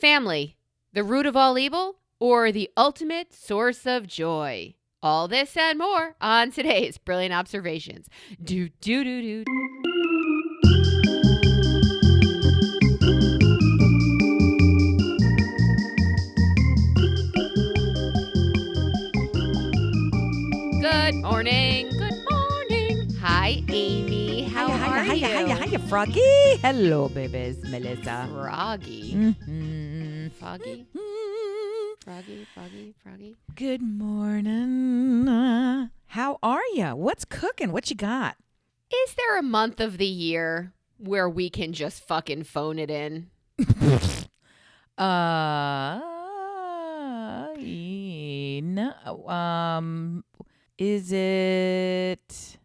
Family, the root of all evil or the ultimate source of joy? All this and more on today's Brilliant Observations. Do, do, do, do. Good morning. Good morning. Hi, Amy. How are you? Hiya, Froggy. Hello, babies. Melissa. Froggy. Mm-hmm. Froggy. Froggy. Good morning. How are you? What's cooking? What you got? Is there a month of the year where we can just fucking phone it in? No. Is it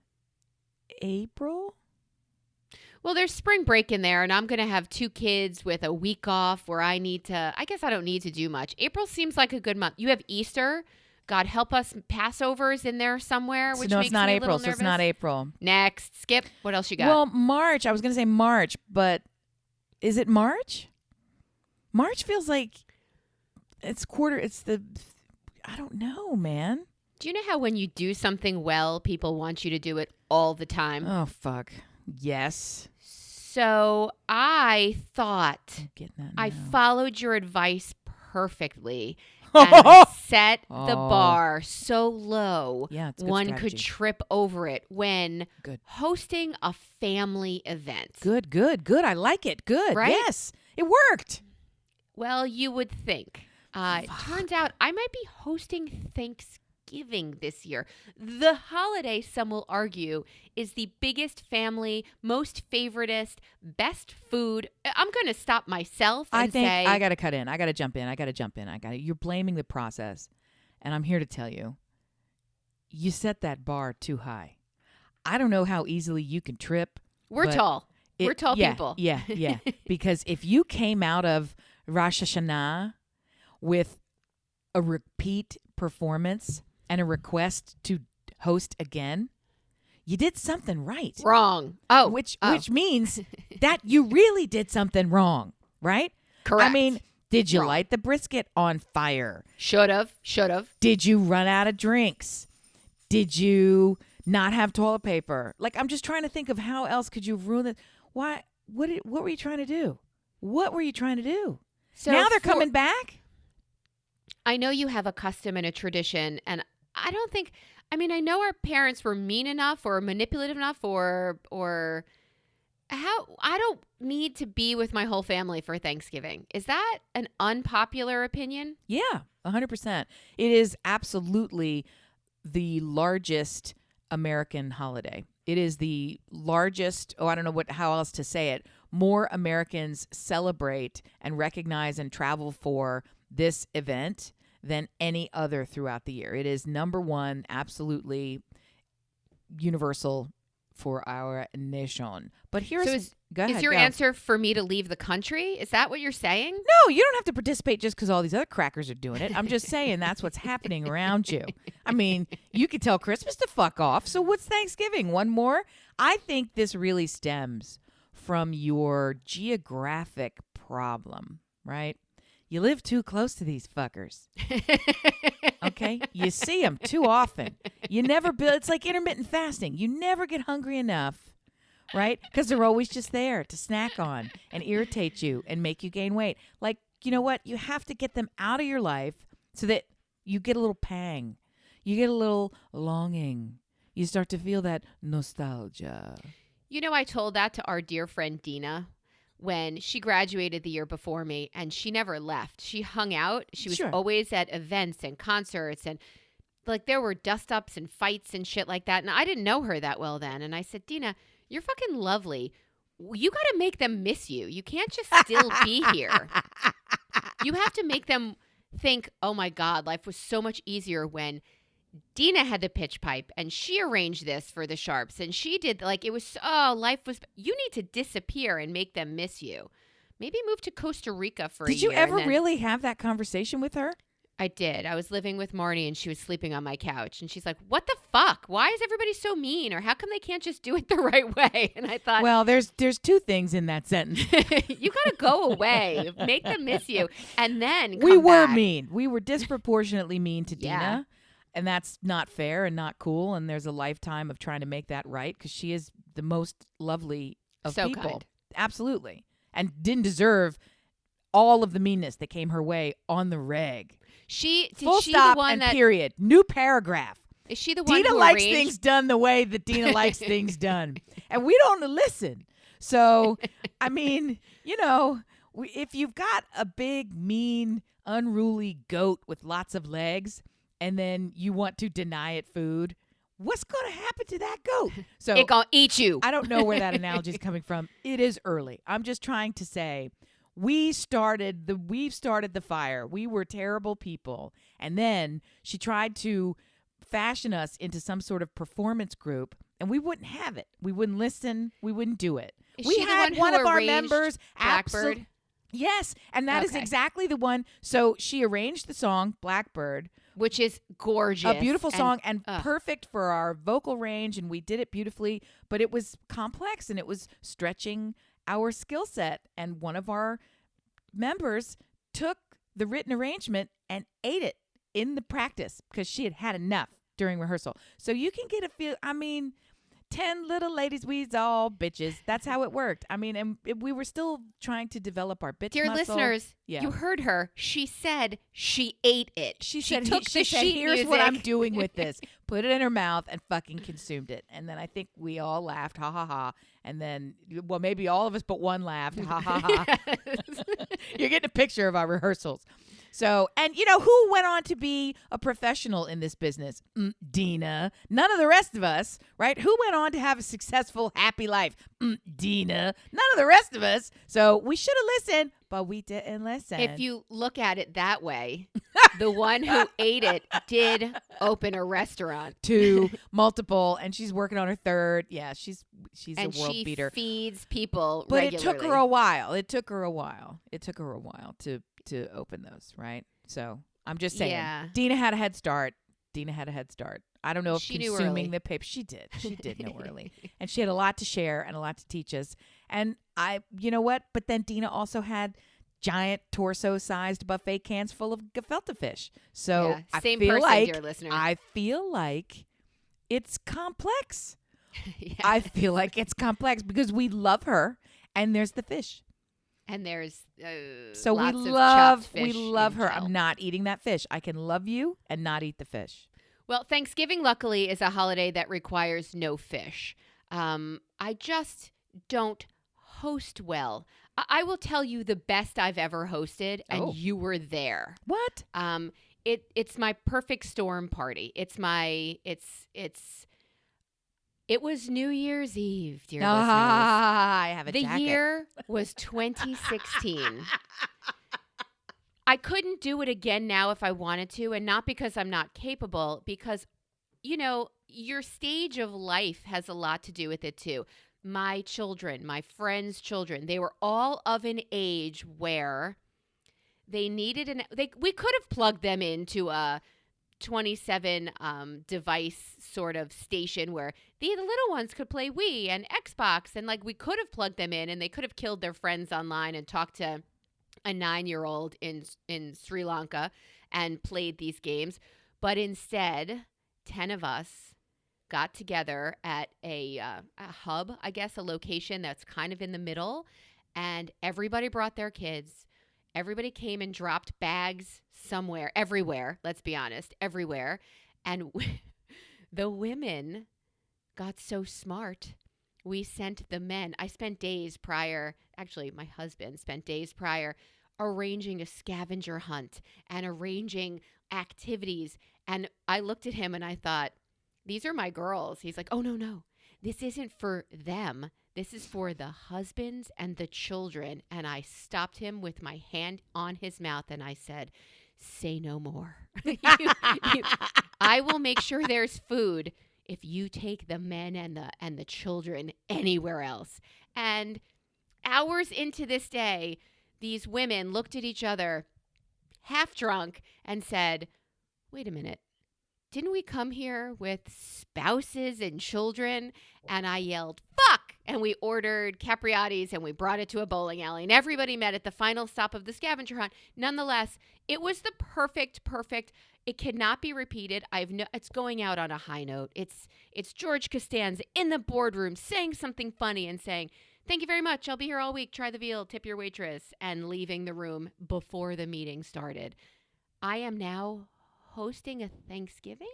April? Well, there's spring break in there, and I'm going to have 2 kids with a week off where I guess I don't need to do much. April seems like a good month. You have Easter. God help us. Passover's in there somewhere, which makes it's not me a April, little so nervous. it's not April. Next. Skip. What else you got? Well, March. I was going to say March, but is it March? March feels like it's I don't know, man. Do you know how when you do something well, people want you to do it all the time? Oh, fuck. Yes. So I thought I'm getting that I now. followed your advice perfectly and set the bar so low Yeah, it's good one strategy. could trip over it when Good. hosting a family event. Good. I like it. Good. Right? Yes. It worked. Well, you would think. It turns out I might be hosting Thanksgiving this year. The holiday, some will argue, is the biggest family, most favoritist, best food. I'm going to stop myself and I think say, I got to cut in. I got to jump in. You're blaming the process. And I'm here to tell you, you set that bar too high. I don't know how easily you can trip. we're tall. We're tall people. Yeah. Because if you came out of Rosh Hashanah with a repeat performance and a request to host again, you did something right. Wrong. Oh. Which means that you really did something wrong, right? Correct. I mean, did you Wrong. light the brisket on fire? Should have. Did you run out of drinks? Did you not have toilet paper? Like, I'm just trying to think of how else could you ruin it. Why? What were you trying to do? What were you trying to do? So now they're coming back? I know you have a custom and a tradition, and I don't think, I know our parents were mean enough or manipulative enough or how, I don't need to be with my whole family for Thanksgiving. Is that an unpopular opinion? Yeah, 100%. It is absolutely the largest American holiday. It is the largest, I don't know how else to say it. More Americans celebrate and recognize and travel for this event than any other throughout the year. It is number one, absolutely universal for our nation. But here's your answer for me to leave the country? Is that what you're saying? No, you don't have to participate just because all these other crackers are doing it. I'm just saying that's what's happening around you. I mean, you could tell Christmas to fuck off. So what's Thanksgiving? One more? I think this really stems from your geographic problem, right? You live too close to these fuckers. Okay? You see them too often. You never build. It's like intermittent fasting. You never get hungry enough, right? Because they're always just there to snack on and irritate you and make you gain weight. Like, you know what? You have to get them out of your life so that you get a little pang. You get a little longing. You start to feel that nostalgia. You know, I told that to our dear friend Dina when she graduated the year before me, and she never left. She hung out. She was always at events and concerts, and like there were dust-ups and fights and shit like that. And I didn't know her that well then. And I said, Dina, you're fucking lovely. You got to make them miss you. You can't just still be here. You have to make them think, oh my God, life was so much easier when Dina had the pitch pipe and she arranged this for the Sharps and she did life was, you need to disappear and make them miss you. Maybe move to Costa Rica for a year. Did you ever really have that conversation with her? I did. I was living with Marnie and she was sleeping on my couch. And she's like, what the fuck? Why is everybody so mean? Or how come they can't just do it the right way? And I thought, well, there's two things in that sentence. you got to go away. Make them miss you. And then we were back. mean. We were disproportionately mean to Yeah. Dina. And that's not fair and not cool. And there's a lifetime of trying to make that right because she is the most lovely of So people. kind. Absolutely. And didn't deserve all of the meanness that came her way on the reg. Full she stop the one and that period. New paragraph. is she the one Dina who likes arranged? things done the way that Dina likes things done. And we don't listen. So, I mean, if you've got a big, mean, unruly goat with lots of legs and then you want to deny it food, what's going to happen to that goat? So It gonna eat you. I don't know where that analogy is coming from. It is early. I'm just trying to say we've started the fire. We were terrible people. And then she tried to fashion us into some sort of performance group and we wouldn't have it. We wouldn't listen. We wouldn't do it. Is we she the had one one who of our arranged members Blackbird? Yes, and that is Okay. exactly the one. So she arranged the song Blackbird, Which is gorgeous. a beautiful song and ugh. perfect for our vocal range, and we did it beautifully, but it was complex and it was stretching our skill set. And one of our members took the written arrangement and ate it in the practice because she had enough during rehearsal. So you can get a feel. I mean, 10 little ladies, we's all bitches. That's how it worked. I mean, and we were still trying to develop our bitch Dear muscle. listeners, Yeah. you heard her. She said she ate it. She took said, the sheet here's music. what I'm doing with this. Put it in her mouth and fucking consumed it. And then I think we all laughed, ha, ha, ha. And then, well, maybe all of us but one laughed, ha, ha, ha. You're getting a picture of our rehearsals. So, and who went on to be a professional in this business? Dina. None of the rest of us, right? Who went on to have a successful, happy life? Dina. None of the rest of us. So we should have listened, but we didn't listen. If you look at it that way, the one who ate it did open a restaurant. 2, multiple, and she's working on her 3rd. Yeah, she's And a world she beater. feeds people But regularly. it took her a while. It took her a while to open those, right? So I'm just saying, Yeah. Dina had a head start. I don't know if She knew consuming early. the paper. She did know early, and she had a lot to share and a lot to teach us. And you know what? But then Dina also had giant torso-sized buffet cans full of gefilte fish. So Yeah, I same feel person, like dear listener. I feel like it's complex. Yeah. I feel like it's complex because we love her, and there's the fish. And there's So lots we of love chopped fish her. in I'm gel. not eating that fish. I can love you and not eat the fish. Well, Thanksgiving, luckily, is a holiday that requires no fish. I just don't host well. I will tell you the best I've ever hosted, and Oh. you were there. What? It's my perfect storm party. It was New Year's Eve, dear listeners. I have a The jacket. year was 2016. I couldn't do it again now if I wanted to, and not because I'm not capable, because, your stage of life has a lot to do with it too. My children, my friends' children, they were all of an age where they needed we could have plugged them into a 27 device sort of station where the little ones could play Wii and Xbox, and we could have plugged them in and they could have killed their friends online and talked to a 9-year-old in Sri Lanka and played these games. But instead, 10 of us got together at a hub, I guess, a location that's kind of in the middle, and everybody brought their kids. Everybody came and dropped bags somewhere, everywhere, let's be honest, everywhere. And the women got so smart. We sent the men. I spent days prior, actually, my husband spent days prior arranging a scavenger hunt and arranging activities. And I looked at him and I thought, these are my girls. He's like, oh, no. This isn't for them. This is for the husbands and the children. And I stopped him with my hand on his mouth and I said, say no more. I will make sure there's food if you take the men and the children anywhere else. And hours into this day, these women looked at each other, half drunk, and said, wait a minute. Didn't we come here with spouses and children? And I yelled, fuck! And we ordered capriati's and we brought it to a bowling alley. And everybody met at the final stop of the scavenger hunt. Nonetheless, it was the perfect. It cannot be repeated. It's going out on a high note. It's George Costanza in the boardroom saying something funny and saying, thank you very much. I'll be here all week. Try the veal. Tip your waitress. And leaving the room before the meeting started. I am now hosting a Thanksgiving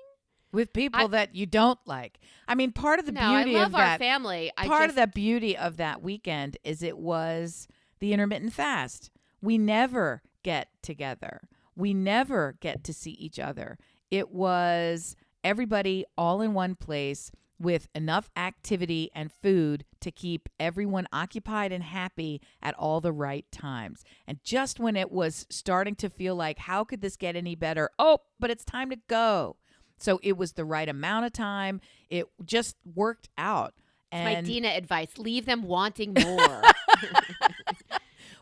with people that you don't like. I mean, part of the beauty I love of that our family. Part of the beauty of that weekend is it was the intermittent fast. We never get together. We never get to see each other. It was everybody all in one place with enough activity and food to keep everyone occupied and happy at all the right times. And just when it was starting to feel like, how could this get any better? Oh, but it's time to go. So it was the right amount of time. It just worked out. And my Dina advice, leave them wanting more.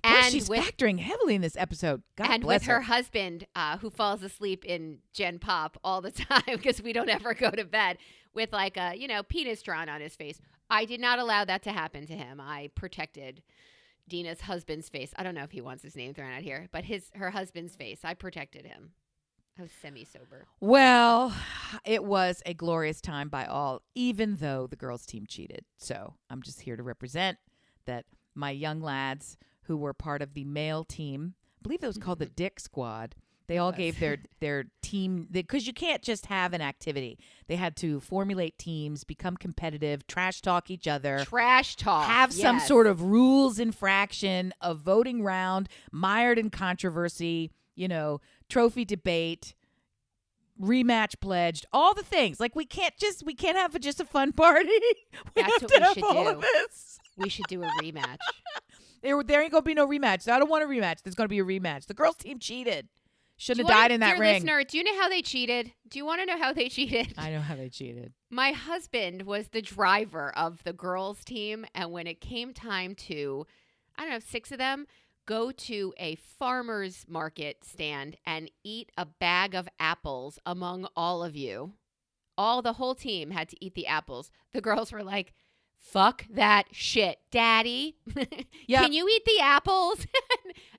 And she's factoring heavily in this episode. God and bless with her husband, who falls asleep in Gen Pop all the time because we don't ever go to bed, with like a, penis drawn on his face. I did not allow that to happen to him. I protected Dina's husband's face. I don't know if he wants his name thrown out here, but her husband's face. I protected him. I was semi-sober. Well, it was a glorious time by all, even though the girls' team cheated. So I'm just here to represent that my young lads who were part of the male team, I believe it was called the Dick Squad. They all gave their team, because you can't just have an activity. They had to formulate teams, become competitive, trash talk each other. Trash talk. Have some sort of rules infraction, a voting round, mired in controversy, trophy debate, rematch pledged, all the things. Like we can't have just a fun party. That's what we should do. We should do a rematch. There ain't going to be no rematch. So I don't want a rematch. There's going to be a rematch. The girls' team cheated. Shouldn't have died in that ring. Listener, do you know how they cheated? Do you want to know how they cheated? I know how they cheated. My husband was the driver of the girls' team. And when it came time to, 6 of them, go to a farmer's market stand and eat a bag of apples among all of you. The whole team had to eat the apples. The girls were like, fuck that shit, Daddy. Yep. Can you eat the apples?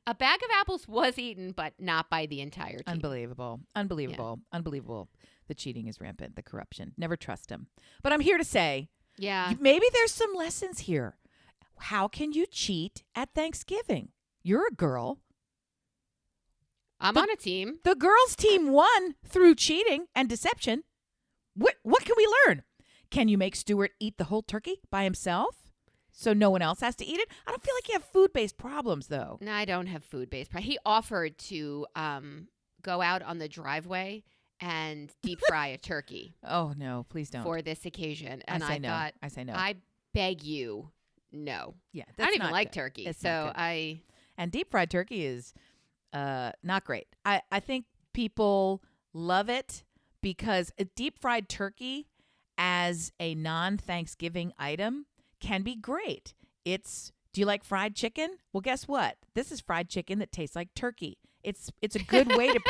A bag of apples was eaten, but not by the entire team. Unbelievable. The cheating is rampant. The corruption. Never trust them. But I'm here to say, maybe there's some lessons here. How can you cheat at Thanksgiving? You're a girl. I'm on a team. The girls' team won through cheating and deception. What can we learn? Can you make Stuart eat the whole turkey by himself so no one else has to eat it? I don't feel like you have food-based problems, though. No, I don't have food-based problems. He offered to go out on the driveway and deep fry a turkey. Oh, no, please don't. For this occasion. And I say no. I beg you, no. Yeah, I don't even like turkey. And deep fried turkey is not great. I think people love it because a deep fried turkey as a non-Thanksgiving item can be great. Do you like fried chicken? Well, guess what? This is fried chicken that tastes like turkey. It's a good way to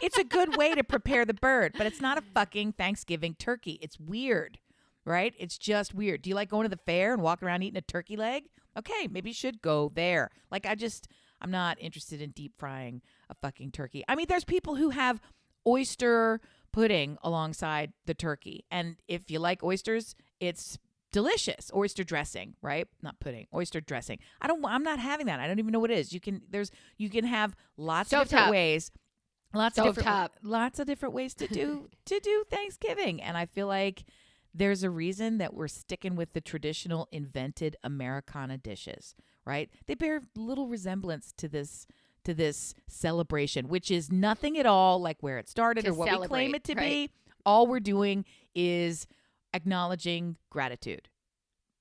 it's a good way to prepare the bird, but it's not a fucking Thanksgiving turkey. It's weird, right? It's just weird. Do you like going to the fair and walking around eating a turkey leg? Okay, maybe you should go there. Like I'm not interested in deep frying a fucking turkey. I mean, there's people who have oyster pudding alongside the turkey. And if you like oysters, it's delicious. Oyster dressing, right? Not pudding, oyster dressing. I'm not having that. I don't even know what it is. You can have lots of different ways. Lots of different ways to do Thanksgiving. And I feel like there's a reason that we're sticking with the traditional invented Americana dishes, right? They bear little resemblance to this celebration, which is nothing at all like where it started or what we claim it to be. All we're doing is acknowledging gratitude.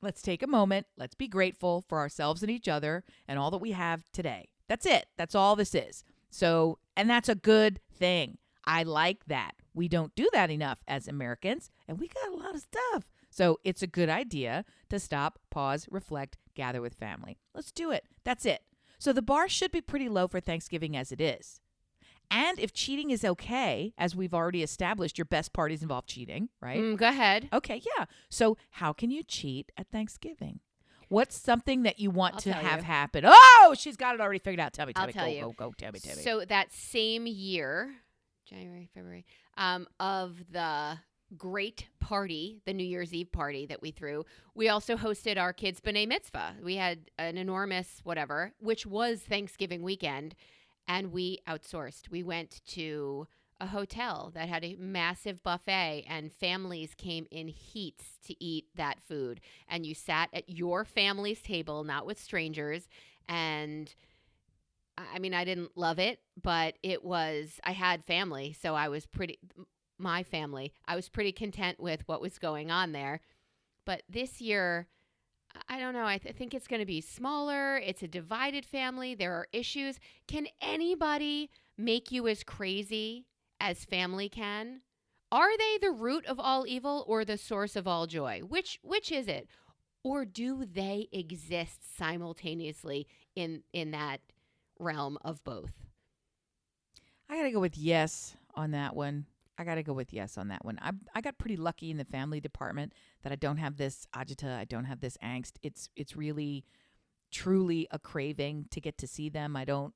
Let's take a moment. Let's be grateful for ourselves and each other and all that we have today. That's it. That's all this is. So, and that's a good thing. I like that. We don't do that enough as Americans, and we got a lot of stuff. So it's a good idea to stop, pause, reflect, gather with family. Let's do it. That's it. So the bar should be pretty low for Thanksgiving as it is. And if cheating is okay, as we've already established, your best parties involve cheating, right? Go ahead. Okay, yeah. So how can you cheat at Thanksgiving? What's something that you want to have happen? Oh, she's got it already figured out. Tell me. I'll tell you. Go. Tell me. So that same year, January, February, of the great party, the New Year's Eve party that we threw, we also hosted our kids' B'nai Mitzvah. We had an enormous whatever, which was Thanksgiving weekend, and we outsourced. We went to a hotel that had a massive buffet, and families came in heats to eat that food. And you sat at your family's table, not with strangers. And I mean, I didn't love it, but I had family. So I was my family, I was pretty content with what was going on there. But this year, I don't know. I think it's going to be smaller. It's a divided family. There are issues. Can anybody make you as crazy as family can? Are they the root of all evil or the source of all joy? Which is it? Or do they exist simultaneously in that realm of both? I got to go with yes on that one. I got pretty lucky in the family department that I don't have this agita. I don't have this angst. It's really, truly a craving to get to see them. I don't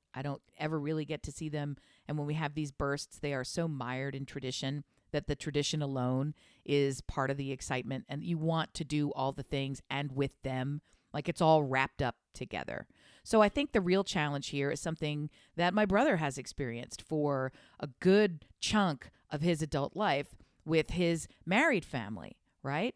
ever really get to see them. And when we have these bursts, they are so mired in tradition that the tradition alone is part of the excitement. And you want to do all the things and with them, like it's all wrapped up together. So I think the real challenge here is something that my brother has experienced for a good chunk of his adult life with his married family, right?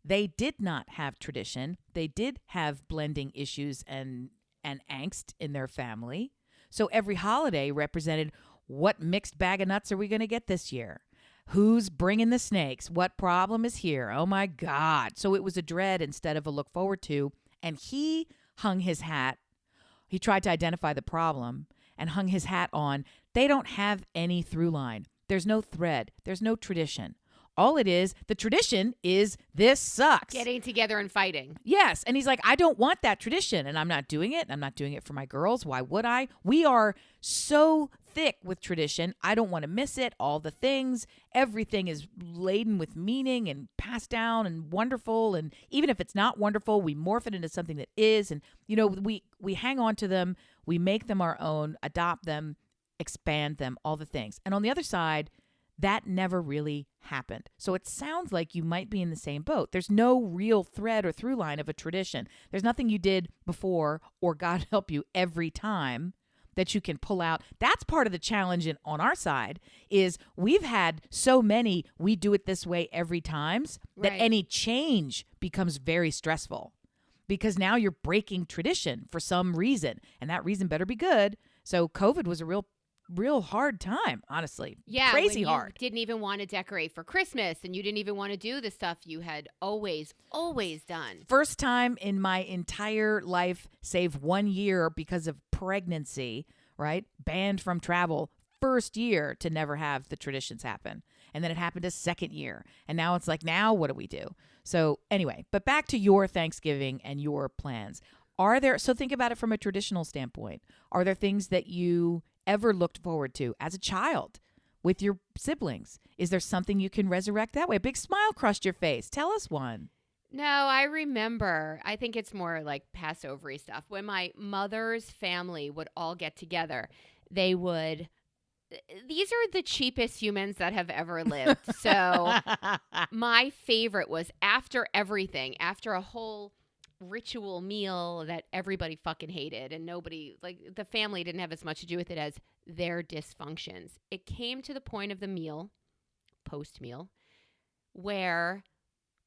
They did not have tradition. They did have blending issues and angst in their family. So every holiday represented, what mixed bag of nuts are we going to get this year? Who's bringing the snakes? What problem is here? Oh my God. So it was a dread instead of a look forward to. And he hung his hat. He tried to identify the problem and hung his hat on, they don't have any through line. There's no thread. There's no tradition. All it is, the tradition is this sucks. Getting together and fighting. Yes. And he's like, I don't want that tradition. And I'm not doing it. I'm not doing it for my girls. Why would I? We are so thick with tradition. I don't want to miss it. All the things. Everything is laden with meaning and passed down and wonderful. And even if it's not wonderful, we morph it into something that is. And, we hang on to them. We make them our own, adopt them, expand them, all the things. And on the other side, that never really happened. So it sounds like you might be in the same boat. There's no real thread or through line of a tradition. There's nothing you did before or God help you every time that you can pull out. That's part of the challenge on our side is we've had so many we do it this way every times that any change becomes very stressful because now you're breaking tradition for some reason and that reason better be good. So COVID was a real hard time, honestly. Yeah, crazy when hard. You didn't even want to decorate for Christmas and you didn't even want to do the stuff you had always done. First time in my entire life, save 1 year because of pregnancy, right? Banned from travel. First year to never have the traditions happen. And then it happened a second year. And now it's like, now what do we do? So anyway, but back to your Thanksgiving and your plans. So think about it from a traditional standpoint. Are there things that you ever looked forward to as a child with your siblings? Is there something you can resurrect that way? A big smile crossed your face. Tell us one. No, I remember. I think it's more like Passover-y stuff. When my mother's family would all get together, these are the cheapest humans that have ever lived. So my favorite was after everything, after a whole ritual meal that everybody fucking hated and nobody, like the family didn't have as much to do with it as their dysfunctions. It came to the point of the meal, post-meal, where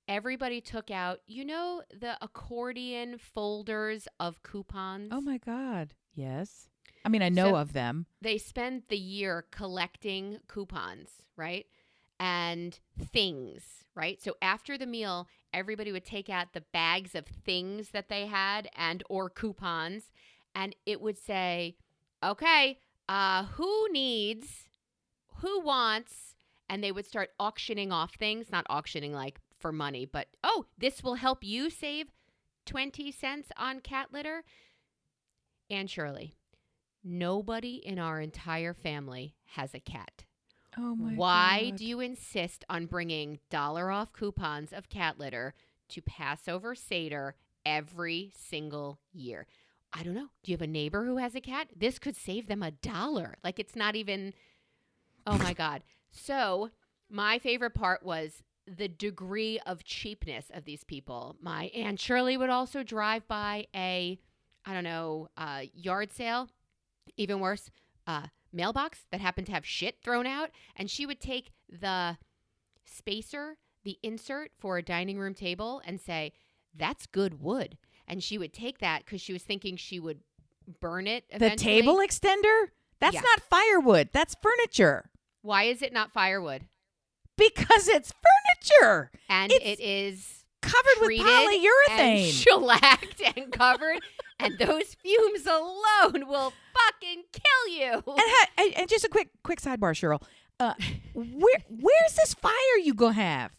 everybody took out, the accordion folders of coupons. Oh my God. Yes. I mean, I know of them. They spent the year collecting coupons, right? And things, right? So after the meal, everybody would take out the bags of things that they had and or coupons, and it would say, okay, who wants, and they would start auctioning off things, not auctioning like for money, but, this will help you save 20 cents on cat litter. And Shirley, Nobody in our entire family has a cat. Oh my Why God. do you insist on bringing dollar off coupons of cat litter to Passover Seder every single year? I don't know. Do you have a neighbor who has a cat? This could save them $1. Like, it's not even, oh my God. So my favorite part was the degree of cheapness of these people. My Aunt Shirley would also drive by a, yard sale, even worse, mailbox that happened to have shit thrown out. And she would take the spacer, the insert for a dining room table and say, that's good wood. And she would take that because she was thinking she would burn it eventually. The table extender? That's not firewood. That's furniture. Why is it not firewood? Because it's furniture. And it is covered with polyurethane. And shellacked and covered. And those fumes alone will fucking kill you. And just a quick sidebar, Cheryl. Where's this fire you gonna have?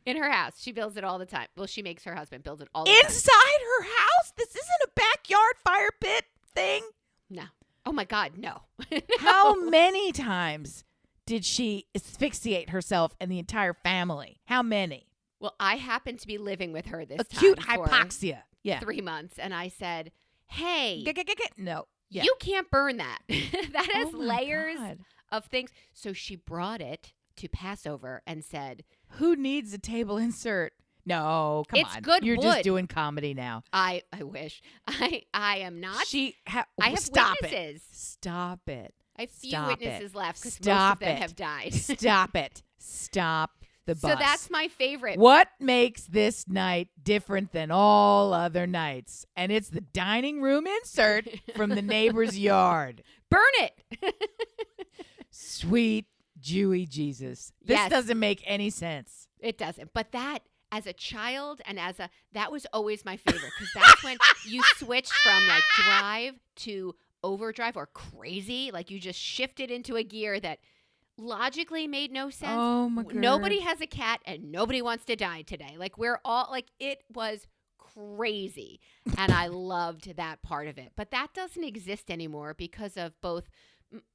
In her house. She builds it all the time. Well, she makes her husband build it all the time. Inside her house? This isn't a backyard fire pit thing? No. Oh, my God, no. No. How many times did she asphyxiate herself and the entire family? How many? Well, I happened to be living with her this Acute time hypoxia. For 3 months. And I said, hey, no. Yeah. You can't burn that. That has Oh my layers God. of things. So she brought it to Passover and said, who needs a table insert? No, come on. It's good You're wood. just doing comedy now. I wish. I am not. I have Stop witnesses. It. Stop it. I have few Stop witnesses it. left because most Stop of them it. have died. Stop it. Stop the bus. So that's my favorite. What makes this night different than all other nights? And it's the dining room insert from the neighbor's yard. Burn it. Sweet Jewy Jesus. This Yes. doesn't make any sense. It doesn't. But that, as a child and that was always my favorite because that's when you switched from like drive to overdrive or crazy. Like you just shifted into a gear that logically made no sense. Oh my God. Nobody has a cat and nobody wants to die today. Like we're all like, it was crazy. And I loved that part of it. But that doesn't exist anymore because of both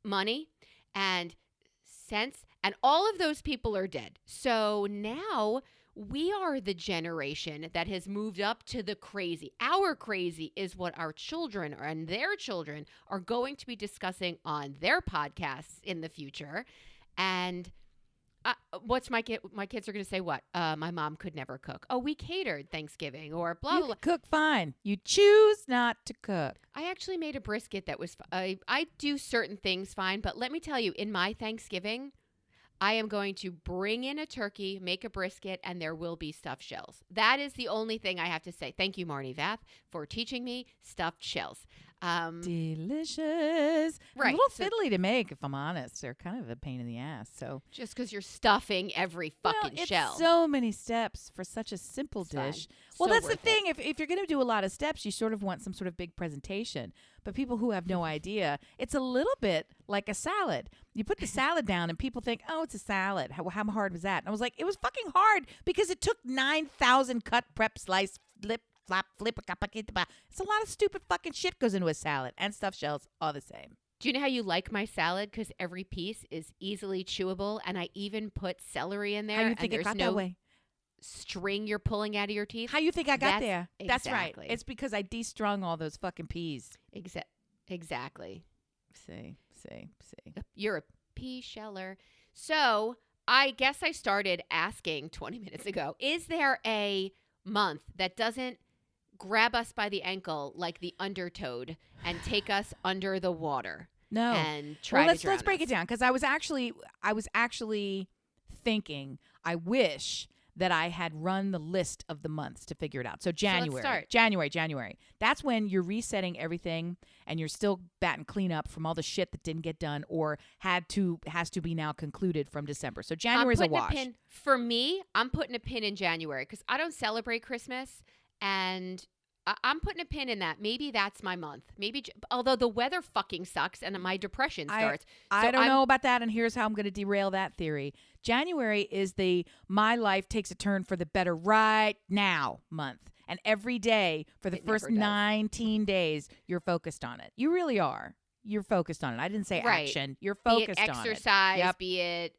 money and sense. And all of those people are dead. So now we are the generation that has moved up to the crazy. Our crazy is what our children and their children are going to be discussing on their podcasts in the future. And what's my kids are going to say what? My mom could never cook. Oh, we catered Thanksgiving or blah, You blah, blah. cook fine. You choose not to cook. I actually made a brisket that was, I do certain things fine, but let me tell you, in my Thanksgiving, I am going to bring in a turkey, make a brisket, and there will be stuffed shells. That is the only thing I have to say. Thank you, Marnie Vath, for teaching me stuffed shells. Delicious. Right. A little fiddly to make, if I'm honest. They're kind of a pain in the ass. So just because you're stuffing every fucking it's shell. So many steps for such a simple It's dish. fine. Well, So that's the worth thing. If you're going to do a lot of steps, you sort of want some sort of big presentation. But people who have no idea, it's a little bit like a salad. You put the salad down and people think, oh, it's a salad. How hard was that? And I was like, it was fucking hard because it took 9,000 cut, prep, slice, flip, flap, flip. It's a lot of stupid fucking shit goes into a salad, and stuffed shells are the same. Do you know how you like my salad? Because every piece is easily chewable, and I even put celery in there. How you think and it got there's no that way? string you're pulling out of your teeth. How you think I got That's there? That's right. exactly. It's because I destrung all those fucking peas. Exactly. See. You're a pea sheller. So I guess I started asking 20 minutes ago, is there a month that doesn't grab us by the ankle like the undertoad and take us under the water? No. And try let's to break it down, because I was actually thinking, I wish that I had run the list of the months to figure it out. So January. let's start. January. That's when you're resetting everything and you're still batting clean up from all the shit that didn't get done or has to be now concluded from December. So January's a wash. For me, I'm putting a pin in January because I don't celebrate Christmas, and I'm putting a pin in that. Maybe that's my month. Maybe, although the weather fucking sucks and my depression starts. I don't know about that, and here's how I'm going to derail that theory. January is the my life takes a turn for the better right now month. And every day for the first 19 days, you're focused on it. You really are. You're focused on it. I didn't say Right. action. You're Be it focused on it. exercise, Yep. be it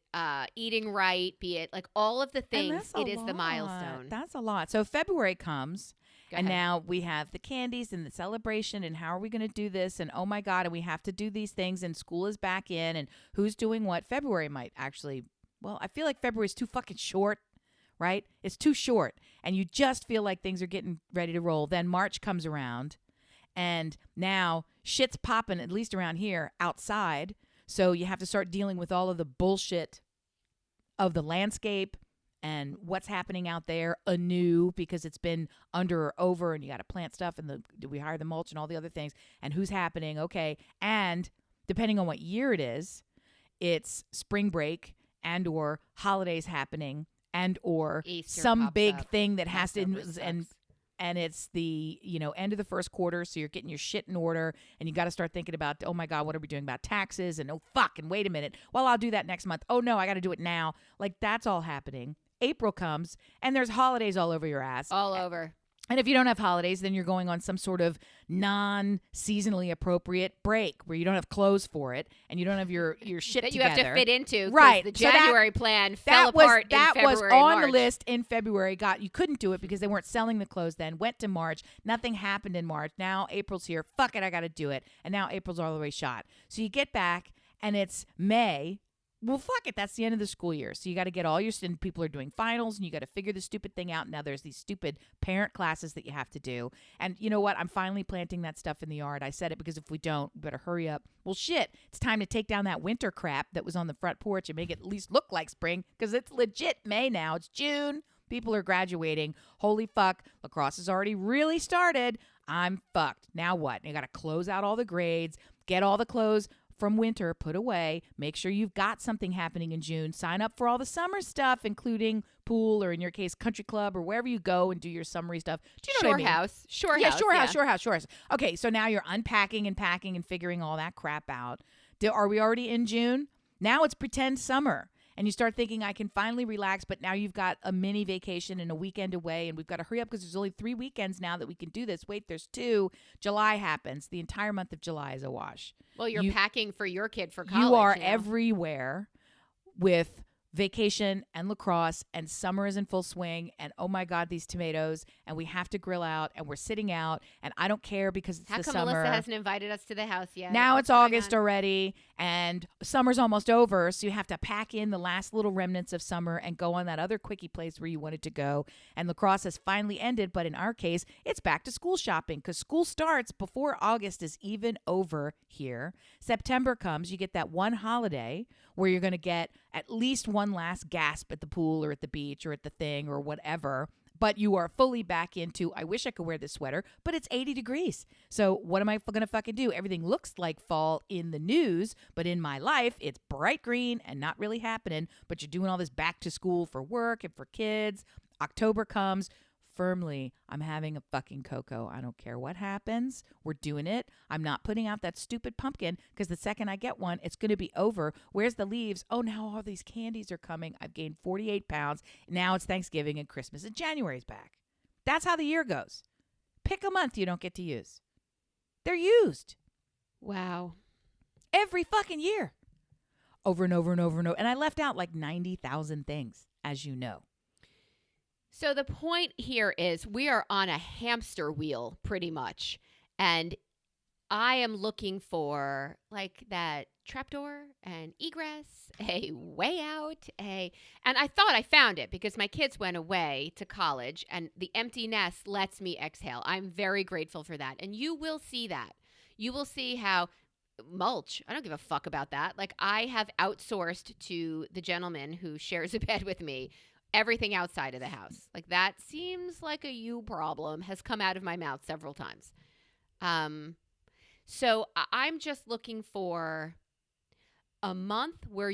eating right, be it like all of the And things. that's a It is the lot. milestone. That's a lot. So February comes, Go and ahead. now we have the candies and the celebration, and how are we going to do this? And oh my God, and we have to do these things, and school is back in, and who's doing what? February might actually, well, I feel like February is too fucking short, right? It's too short, and you just feel like things are getting ready to roll. Then March comes around, and now shit's popping, at least around here, outside. So you have to start dealing with all of the bullshit of the landscape and what's happening out there anew, because it's been under or over, and you got to plant stuff, and do we hire the mulch and all the other things, and who's happening. Okay. And depending on what year it is, it's spring break and or holidays happening and or Easter some pops big up. thing that has to, Passover and it's the, end of the first quarter. So you're getting your shit in order, and you got to start thinking about, oh my God, what are we doing about taxes? And oh, fuck. And wait a minute. Well, I'll do that next month. Oh no, I got to do it now. Like, that's all happening. April comes, and there's holidays all over your ass. all over. And if you don't have holidays, then you're going on some sort of non-seasonally appropriate break where you don't have clothes for it, and you don't have your shit That you together. have to fit into. 'cause Right. The So that- January plan fell apart that in February, was on March. the list in February. You couldn't do it because they weren't selling the clothes then. Went to March. Nothing happened in March. Now April's here. Fuck it, I got to do it. And now April's all the way shot. So you get back, and it's May. Well, fuck it. That's the end of the school year. So you got to get all your students. People are doing finals, and you got to figure the stupid thing out. Now there's these stupid parent classes that you have to do. And you know what? I'm finally planting that stuff in the yard. I said it because if we don't, we better hurry up. Well, shit. It's time to take down that winter crap that was on the front porch and make it at least look like spring, because it's legit May now. It's June. People are graduating. Holy fuck. Lacrosse has already really started. I'm fucked. Now what? You got to close out all the grades, get all the clothes from winter put away, make sure you've got something happening in June, sign up for all the summer stuff, including pool, or in your case, country club, or wherever you go and do your summery stuff. Do you know what I mean? Shore house. Okay, so now you're unpacking and packing and figuring all that crap out. Are we already in June? Now it's pretend summer. And you start thinking, I can finally relax, but now you've got a mini vacation and a weekend away, and we've got to hurry up because there's only 3 weekends now that we can do this. Wait, there's 2. July happens. The entire month of July is a wash. Well, you're packing for your kid for college. You are everywhere with vacation and lacrosse, and summer is in full swing, and oh my God, these tomatoes, and we have to grill out, and we're sitting out, and I don't care because it's the summer. Melissa hasn't invited us to the house yet? Now What's it's going August on? already, and summer's almost over, so you have to pack in the last little remnants of summer and go on that other quickie place where you wanted to go. And lacrosse has finally ended, but in our case, it's back to school shopping because school starts before August is even over here. September comes, you get that one holiday where you're going to get at least one last gasp at the pool or at the beach or at the thing or whatever. But you are fully back into, I wish I could wear this sweater, but it's 80 degrees. So what am I going to fucking do? Everything looks like fall in the news, but in my life, it's bright green and not really happening. But you're doing all this back to school for work and for kids. October comes. Firmly, I'm having a fucking cocoa. I don't care what happens. We're doing it. I'm not putting out that stupid pumpkin because the second I get one, it's going to be over. Where's the leaves? Oh, now all these candies are coming. I've gained 48 pounds. Now it's Thanksgiving and Christmas, and January's back. That's how the year goes. Pick a month you don't get to use. They're used. Wow. Every fucking year. Over and over and over and over. And I left out like 90,000 things, as you know. So the point here is we are on a hamster wheel pretty much. And I am looking for like that trapdoor and egress, a way out, and I thought I found it because my kids went away to college and the empty nest lets me exhale. I'm very grateful for that. And you will see that. You will see how mulch, I don't give a fuck about that. Like I have outsourced to the gentleman who shares a bed with me everything outside of the house. Like that seems like a you problem has come out of my mouth several times. So I'm just looking for a month where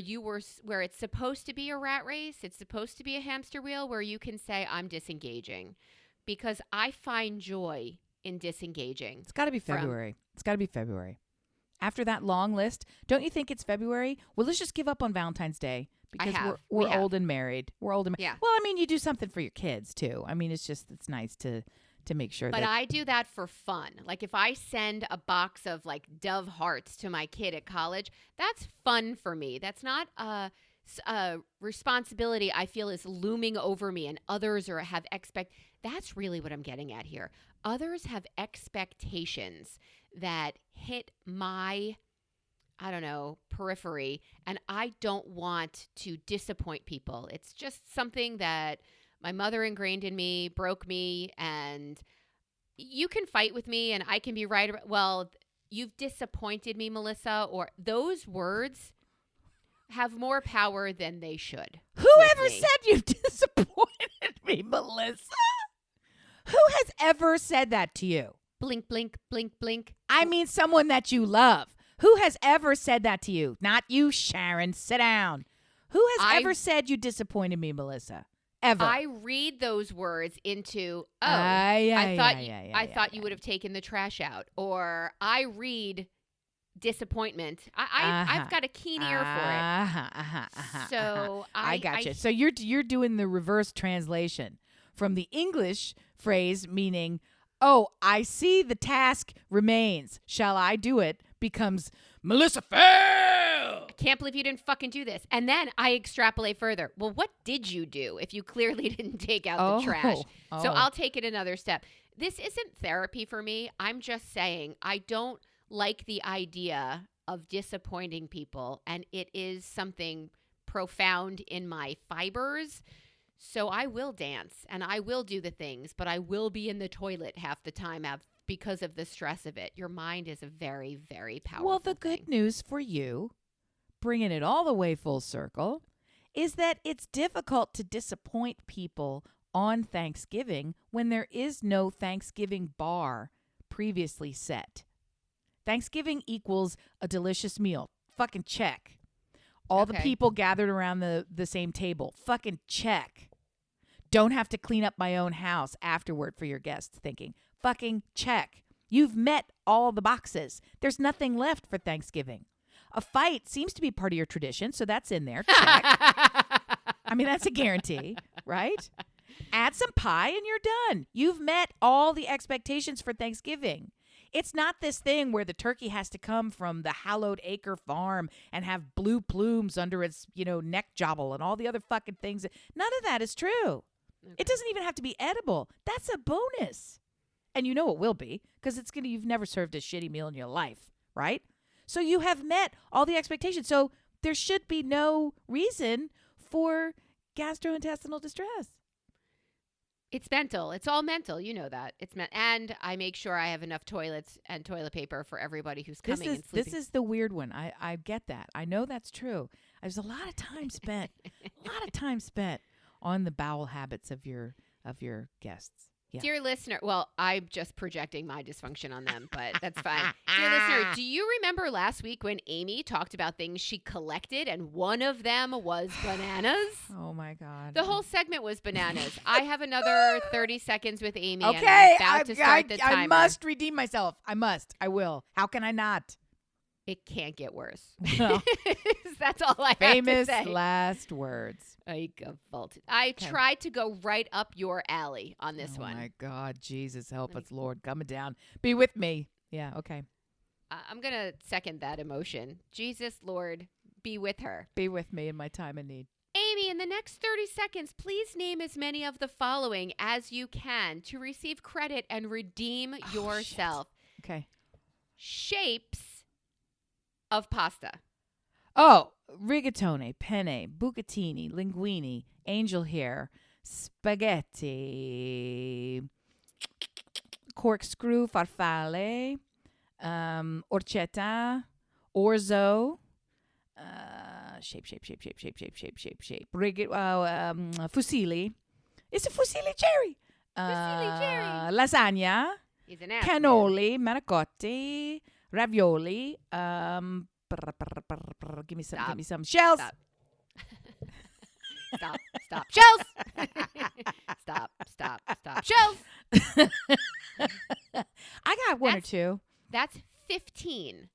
where it's supposed to be a rat race. It's supposed to be a hamster wheel where you can say I'm disengaging because I find joy in disengaging. It's got to be February. It's got to be February. After that long list, don't you think it's February? Well, let's just give up on Valentine's Day. Because we're old and married. We're old and married. Yeah. Well, I mean, you do something for your kids, too. I mean, it's nice to to make sure But that. I do that for fun. Like if I send a box of like Dove hearts to my kid at college, that's fun for me. That's not a responsibility I feel is looming over me and others have that's really what I'm getting at here. Others have expectations that hit my, I don't know, periphery, and I don't want to disappoint people. It's just something that my mother ingrained in me, broke me, and you can fight with me and I can be right. Well, you've disappointed me, Melissa, or those words have more power than they should. Whoever said you've disappointed me, Melissa? Who has ever said that to you? Blink, blink, blink, blink. I mean someone that you love. Who has ever said that to you? Not you, Sharon. Sit down. Who has ever said you disappointed me, Melissa? Ever. I read those words into, I thought you would have taken the trash out. Or I read disappointment. I've got a keen ear for it. So I got you. So you're doing the reverse translation from the English phrase meaning, oh, I see the task remains. Shall I do it? Becomes Melissa fail. I can't believe you didn't fucking do this. And then I extrapolate further. Well, what did you do if you clearly didn't take out the trash? So I'll take it another step. This isn't therapy for me. I'm just saying I don't like the idea of disappointing people, and it is something profound in my fibers. So I will dance and I will do the things, but I will be in the toilet half the time because of the stress of it. Your mind is a very, very powerful Well, the good news for you, bringing it all the way full circle, is that it's difficult to disappoint people on Thanksgiving when there is no Thanksgiving bar previously set. Thanksgiving equals a delicious meal. Fucking check. All the people gathered around the same table. Fucking check. Don't have to clean up my own house afterward for your guests thinking. Fucking check. You've met all the boxes. There's nothing left for Thanksgiving. A fight seems to be part of your tradition, so that's in there. Check. I mean, that's a guarantee, right? Add some pie and you're done. You've met all the expectations for Thanksgiving. It's not this thing where the turkey has to come from the hallowed acre farm and have blue plumes under its, neck jobble and all the other fucking things. None of that is true. Okay. It doesn't even have to be edible. That's a bonus. And you know it will be because you've never served a shitty meal in your life, right? So you have met all the expectations. So there should be no reason for gastrointestinal distress. It's mental. It's all mental. You know that. And I make sure I have enough toilets and toilet paper for everybody who's coming and sleeping. This is the weird one. I get that. I know that's true. There's a lot of time spent. On the bowel habits of your guests. Yeah. Dear listener, well, I'm just projecting my dysfunction on them, but that's fine. Dear listener, do you remember last week when Amy talked about things she collected and one of them was bananas? Oh, my God. The whole segment was bananas. I have another 30 seconds with Amy. Okay. And I'm about to start the timer. I must redeem myself. I will. How can I not? It can't get worse. Well, that's all I have to famous say. Last words. I tried to go right up your alley on this one. Oh, my God. Jesus, help us, Lord. Coming down. Be with me. Yeah, okay. I'm going to second that emotion. Jesus, Lord, be with her. Be with me in my time of need. Amy, in the next 30 seconds, please name as many of the following as you can to receive credit and redeem yourself. Shit. Okay. Shapes of pasta. Oh, rigatone, penne, bucatini, linguine, angel hair, spaghetti, corkscrew, farfalle, orchetta, orzo, shape. Fusilli. It's a fusilli cherry. Lasagna. He's an cannoli, manicotti, ravioli. Give me some shells. Stop. Shells. Stop. Shells. I got one or two. That's 15.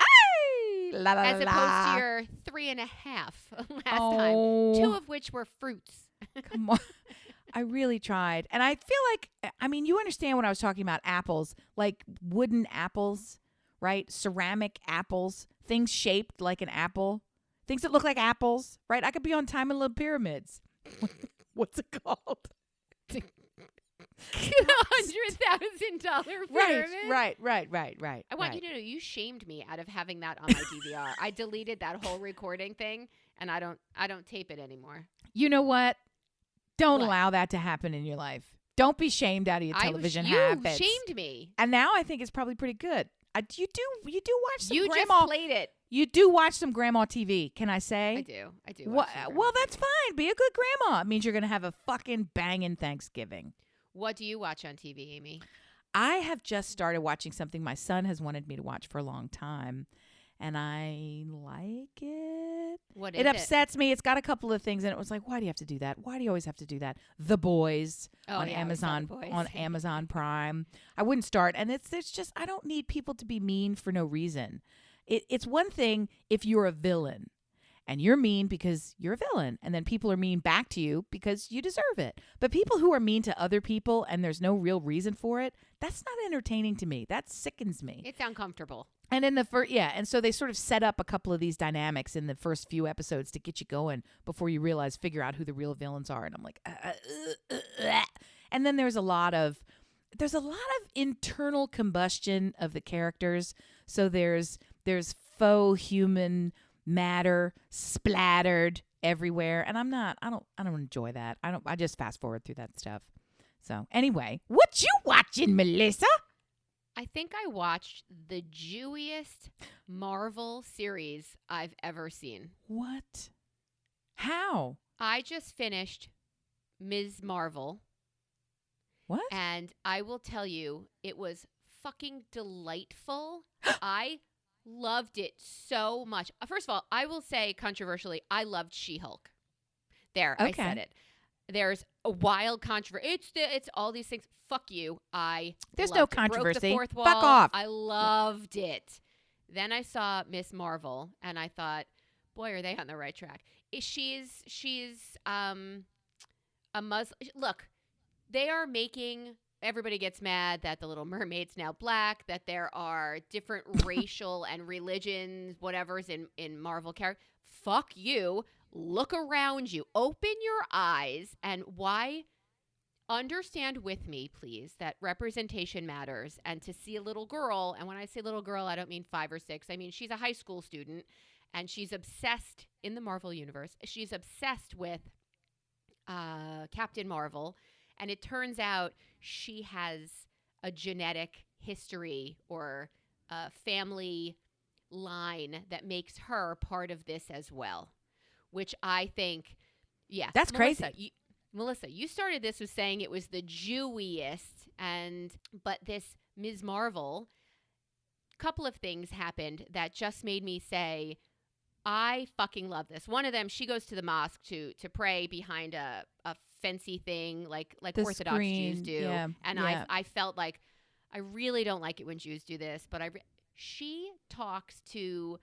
La, la, as opposed to your 3.5 last time. 2 of which were fruits. Come on. I really tried. And I feel like, I mean, you understand when I was talking about apples, like wooden apples, right? Ceramic apples, things shaped like an apple, things that look like apples, right? I could be on Time and Little Pyramids. What's it called? $100,000 pyramid. Right. I want you to know you shamed me out of having that on my DVR. I deleted that whole recording thing, and I don't tape it anymore. You know what? Don't allow that to happen in your life. Don't be shamed out of your television habits. You shamed me, and now I think it's probably pretty good. You do watch some You grandma. just played it. You do watch some grandma TV. Can I say? I do. Well, that's fine. Be a good grandma. It means you're gonna have a fucking banging Thanksgiving. What do you watch on TV, Amy? I have just started watching something my son has wanted me to watch for a long time, and I like it. What is it? It upsets me. It's got a couple of things, and it was like, why do you have to do that? Why do you always have to do that? The Boys on Amazon on Amazon Prime. I wouldn't start, and it's just I don't need people to be mean for no reason. It's one thing if you're a villain. And you're mean because you're a villain. And then people are mean back to you because you deserve it. But people who are mean to other people and there's no real reason for it, that's not entertaining to me. That sickens me. It's uncomfortable. And in the and so they sort of set up a couple of these dynamics in the first few episodes to get you going before you figure out who the real villains are. And I'm like, and then there's a lot of internal combustion of the characters. So there's faux human matter splattered everywhere, and I don't enjoy that. I just fast forward through that stuff. So anyway, what you watching, Melissa? I think I watched the Jewiest Marvel series I've ever seen. What? How? I just finished Ms. Marvel. What? And I will tell you, it was fucking delightful. I loved it so much. First of all, I will say controversially, I loved She-Hulk. There, okay. I said it. There's a wild controversy. It's all these things. Fuck you. There's no controversy. Broke the fourth wall. Fuck off. I loved it. Then I saw Miss Marvel, and I thought, boy, are they on the right track? She's a Muslim. Look, they are making. Everybody gets mad that the Little Mermaid's now black, that there are different racial and religions, whatever's in Marvel characters. Fuck you. Look around you. Open your eyes and understand with me, please, that representation matters. And to see a little girl, and when I say little girl, I don't mean 5 or 6. I mean, she's a high school student, and she's obsessed in the Marvel universe. She's obsessed with Captain Marvel. And it turns out she has a genetic history or a family line that makes her part of this as well, which I think, yeah. That's crazy. Melissa, you started this with saying it was the Jewiest, but this Ms. Marvel, couple of things happened that just made me say, I fucking love this. One of them, she goes to the mosque to pray behind a fancy thing like Orthodox Jews do. Yeah, and yeah. I felt like I really don't like it when Jews do this, but she talks to,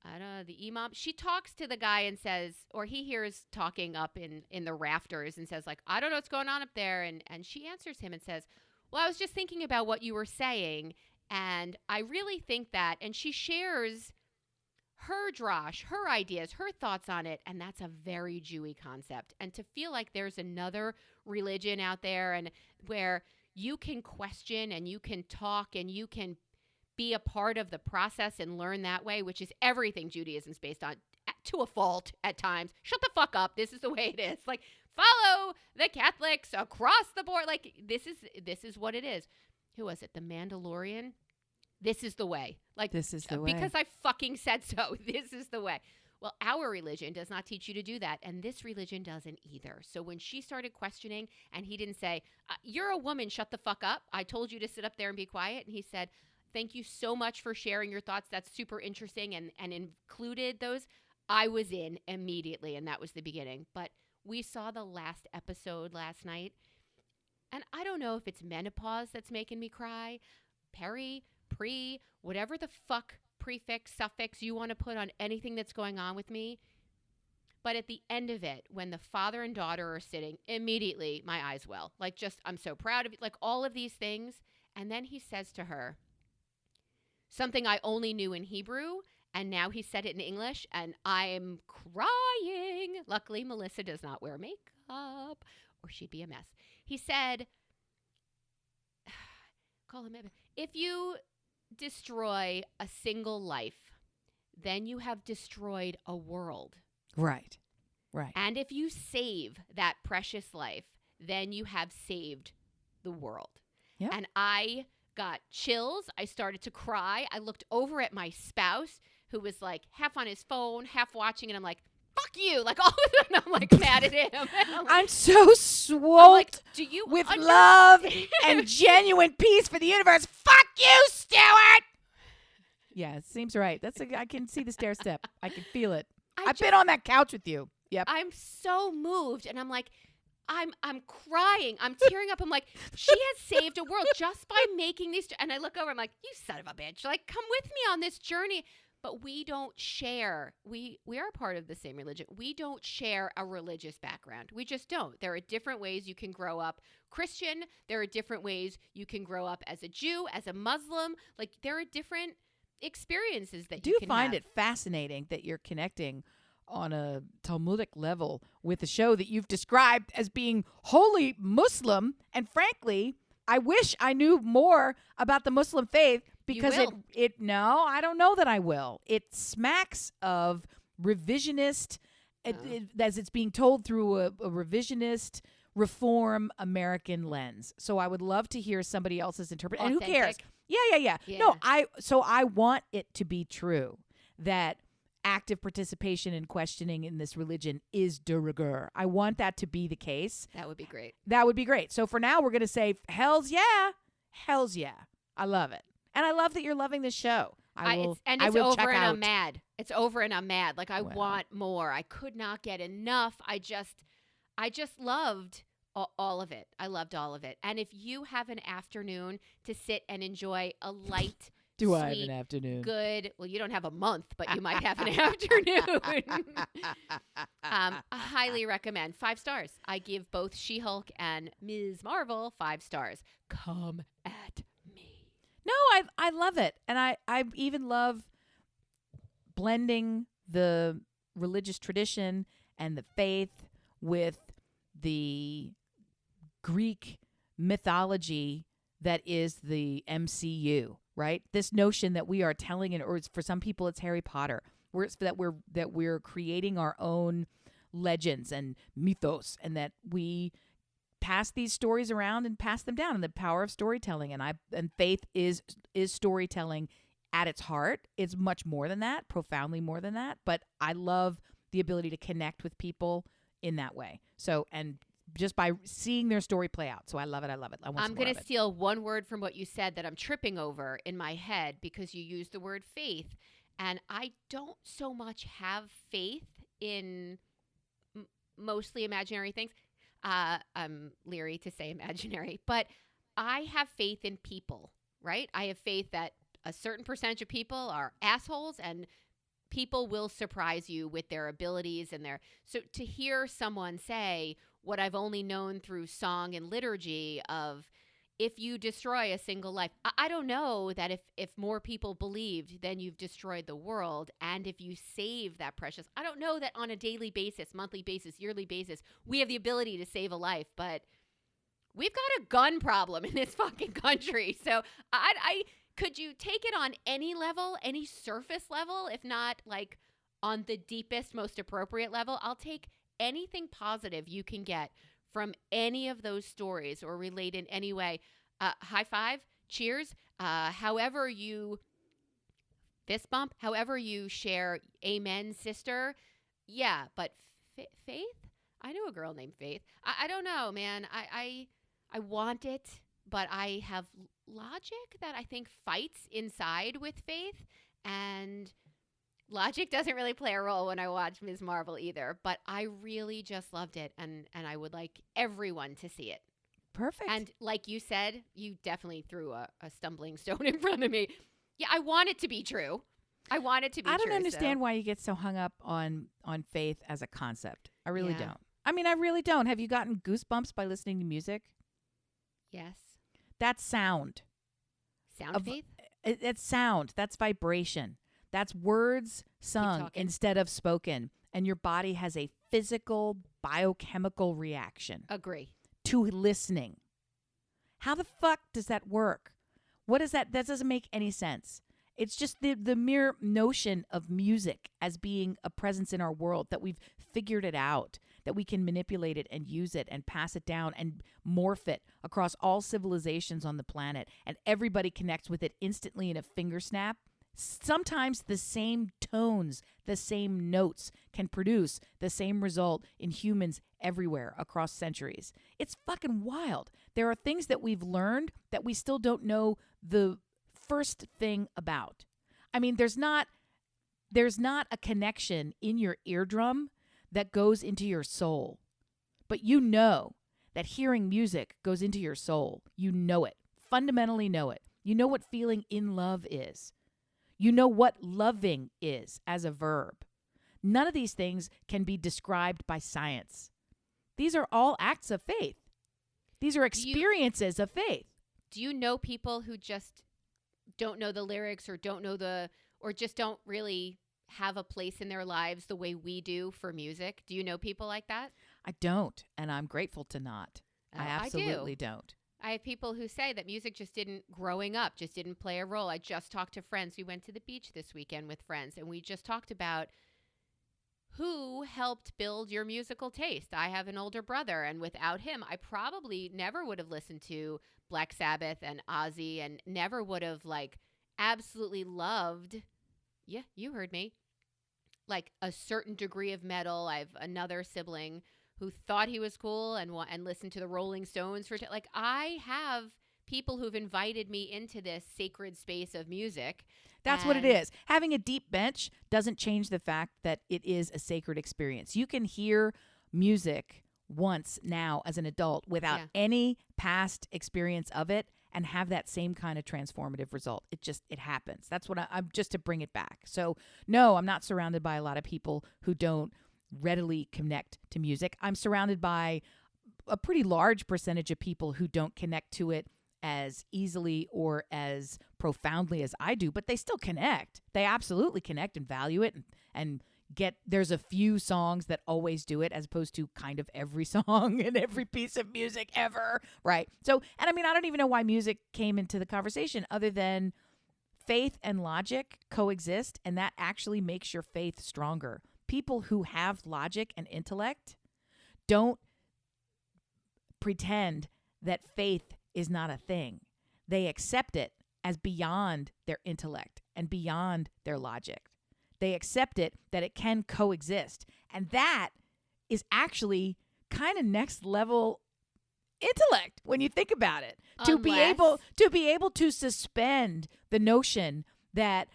I don't know, the imam. She talks to the guy and says, or he hears talking up in the rafters and says, like, I don't know what's going on up there. And she answers him and says, well, I was just thinking about what you were saying. And I really think that, and she shares her drosh, her ideas, her thoughts on it, and that's a very Jewy concept. And to feel like there's another religion out there and where you can question and you can talk and you can be a part of the process and learn that way, which is everything Judaism's based on, to a fault at times. Shut the fuck up. This is the way it is. Like, follow the Catholics across the board. Like, this is what it is. Who was it? The Mandalorian? This is the way. Like, this is the way. Because I fucking said so. This is the way. Well, our religion does not teach you to do that, and this religion doesn't either. So when she started questioning, and he didn't say, you're a woman, shut the fuck up. I told you to sit up there and be quiet. And he said, thank you so much for sharing your thoughts. That's super interesting, and included those. I was in immediately, and that was the beginning. But we saw the last episode last night, and I don't know if it's menopause that's making me cry, whatever the fuck prefix, suffix you want to put on anything that's going on with me. But at the end of it, when the father and daughter are sitting, immediately my eyes well. Like, just, I'm so proud of you. Like, all of these things. And then he says to her something I only knew in Hebrew, and now he said it in English, and I'm crying. Luckily, Melissa does not wear makeup, or she'd be a mess. He said, call him, if you destroy a single life, then you have destroyed a world. Right. And if you save that precious life, then you have saved the world. Yep. And I got chills. I started to cry. I looked over at my spouse, who was like half on his phone, half watching, and I'm like, fuck you. Like, all of a sudden, I'm like mad at him. I'm so swoked like, do you with love and genuine peace for the universe. Fuck you, Stuart. Yeah, it seems right. I can see the stair step. I can feel it. I've been on that couch with you. Yep. I'm so moved, and I'm like, I'm crying. I'm tearing up. I'm like, she has saved a world just by making these. And I look over. I'm like, you son of a bitch! Like, come with me on this journey. But we don't share. We are part of the same religion. We don't share a religious background. We just don't. There are different ways you can grow up Christian. There are different ways you can grow up as a Jew, as a Muslim. Like, there are different experiences that you can have. Do find it fascinating that you're connecting on a Talmudic level with a show that you've described as being wholly Muslim. And frankly, I wish I knew more about the Muslim faith, because no, I don't know that I will. It smacks of revisionist, as it's being told through a revisionist reform American lens. So I would love to hear somebody else's interpretation. And who cares? Yeah. No, I want it to be true that active participation and questioning in this religion is de rigueur. I want that to be the case. That would be great. That would be great. So for now, we're going to say, hells yeah. Hells yeah. I love it. And I love that you're loving this show. It's over and I'm mad. It's over and I'm mad. Like, I want more. I could not get enough. I just loved all of it. I loved all of it. And if you have an afternoon to sit and enjoy a light, Do I have an afternoon? Good. Well, you don't have a month, but you might have an afternoon. I highly recommend. 5 stars. I give both She-Hulk and Ms. Marvel 5 stars. Come at me. No, I love it. And I even love blending the religious tradition and the faith with the Greek mythology that is the MCU. Right? This notion that we are telling, or for some people it's Harry Potter, that we're creating our own legends and mythos, and that we pass these stories around and pass them down, and the power of storytelling. And faith is storytelling at its heart. It's much more than that, profoundly more than that. But I love the ability to connect with people in that way. So, and just by seeing their story play out. So I love it. I'm going to steal one word from what you said that I'm tripping over in my head, because you used the word faith. And I don't so much have faith in mostly imaginary things. I'm leery to say imaginary, but I have faith in people, right? I have faith that a certain percentage of people are assholes, and people will surprise you with their abilities and so to hear someone say what I've only known through song and liturgy of, if you destroy a single life, I don't know that if more people believed, then you've destroyed the world. And if you save that precious, I don't know that on a daily basis, monthly basis, yearly basis, we have the ability to save a life, but we've got a gun problem in this fucking country. So I could you take it on any level, any surface level, if not like on the deepest, most appropriate level? I'll take anything positive you can get from any of those stories or relate in any way. High five, cheers, however you fist bump, however you share, amen, sister. Yeah, but Faith? I know a girl named Faith. I don't know, man. I want it, but I have logic that I think fights inside with faith, and logic doesn't really play a role when I watch Ms. Marvel either, but I really just loved it, and I would like everyone to see it. Perfect. And like you said, you definitely threw a stumbling stone in front of me. Yeah, I want it to be true. I want it to be true. I don't understand why you get so hung up on faith as a concept. I really Yeah. don't. I mean, I really don't. Have you gotten goosebumps by listening to music? Yes. That's sound. Sound faith? It's sound. That's vibration. That's words sung instead of spoken. And your body has a physical, biochemical reaction Agree. to listening. How the fuck does that work? What is that? That doesn't make any sense. It's just the mere notion of music as being a presence in our world, that we've figured it out, that we can manipulate it and use it and pass it down and morph it across all civilizations on the planet. And everybody connects with it instantly in a finger snap. Sometimes the same tones, the same notes can produce the same result in humans everywhere across centuries. It's fucking wild. There are things that we've learned that we still don't know the first thing about. I mean, there's not a connection in your eardrum that goes into your soul. But you know that hearing music goes into your soul. You know it. Fundamentally know it. You know what feeling in love is. You know what loving is as a verb. None of these things can be described by science. These are all acts of faith. These are experiences of faith. Do you know people who just don't know the lyrics or or just don't really have a place in their lives the way we do for music? Do you know people like that? I don't, and I'm grateful to not. I absolutely don't. I have people who say that music growing up, just didn't play a role. I just talked to friends. We went to the beach this weekend with friends, and we just talked about who helped build your musical taste. I have an older brother, and without him, I probably never would have listened to Black Sabbath and Ozzy, and never would have absolutely loved, yeah, you heard me, a certain degree of metal. I have another sibling who thought he was cool and listened to the Rolling Stones for I have people who've invited me into this sacred space of music. That's what it is. Having a deep bench doesn't change the fact that it is a sacred experience. You can hear music once now as an adult without any past experience of it and have that same kind of transformative result. It happens. That's what I'm just to bring it back. So no, I'm not surrounded by a lot of people who don't readily connect to music. I'm surrounded by a pretty large percentage of people who don't connect to it as easily or as profoundly as I do, but they still connect. They absolutely connect and value it and get, there's a few songs that always do it as opposed to kind of every song and every piece of music ever, right? So, and I mean, I don't even know why music came into the conversation other than faith and logic coexist, and that actually makes your faith stronger. People who have logic and intellect don't pretend that faith is not a thing. They accept it as beyond their intellect and beyond their logic. They accept it that it can coexist. And that is actually kind of next level intellect when you think about it. To be able to suspend the notion that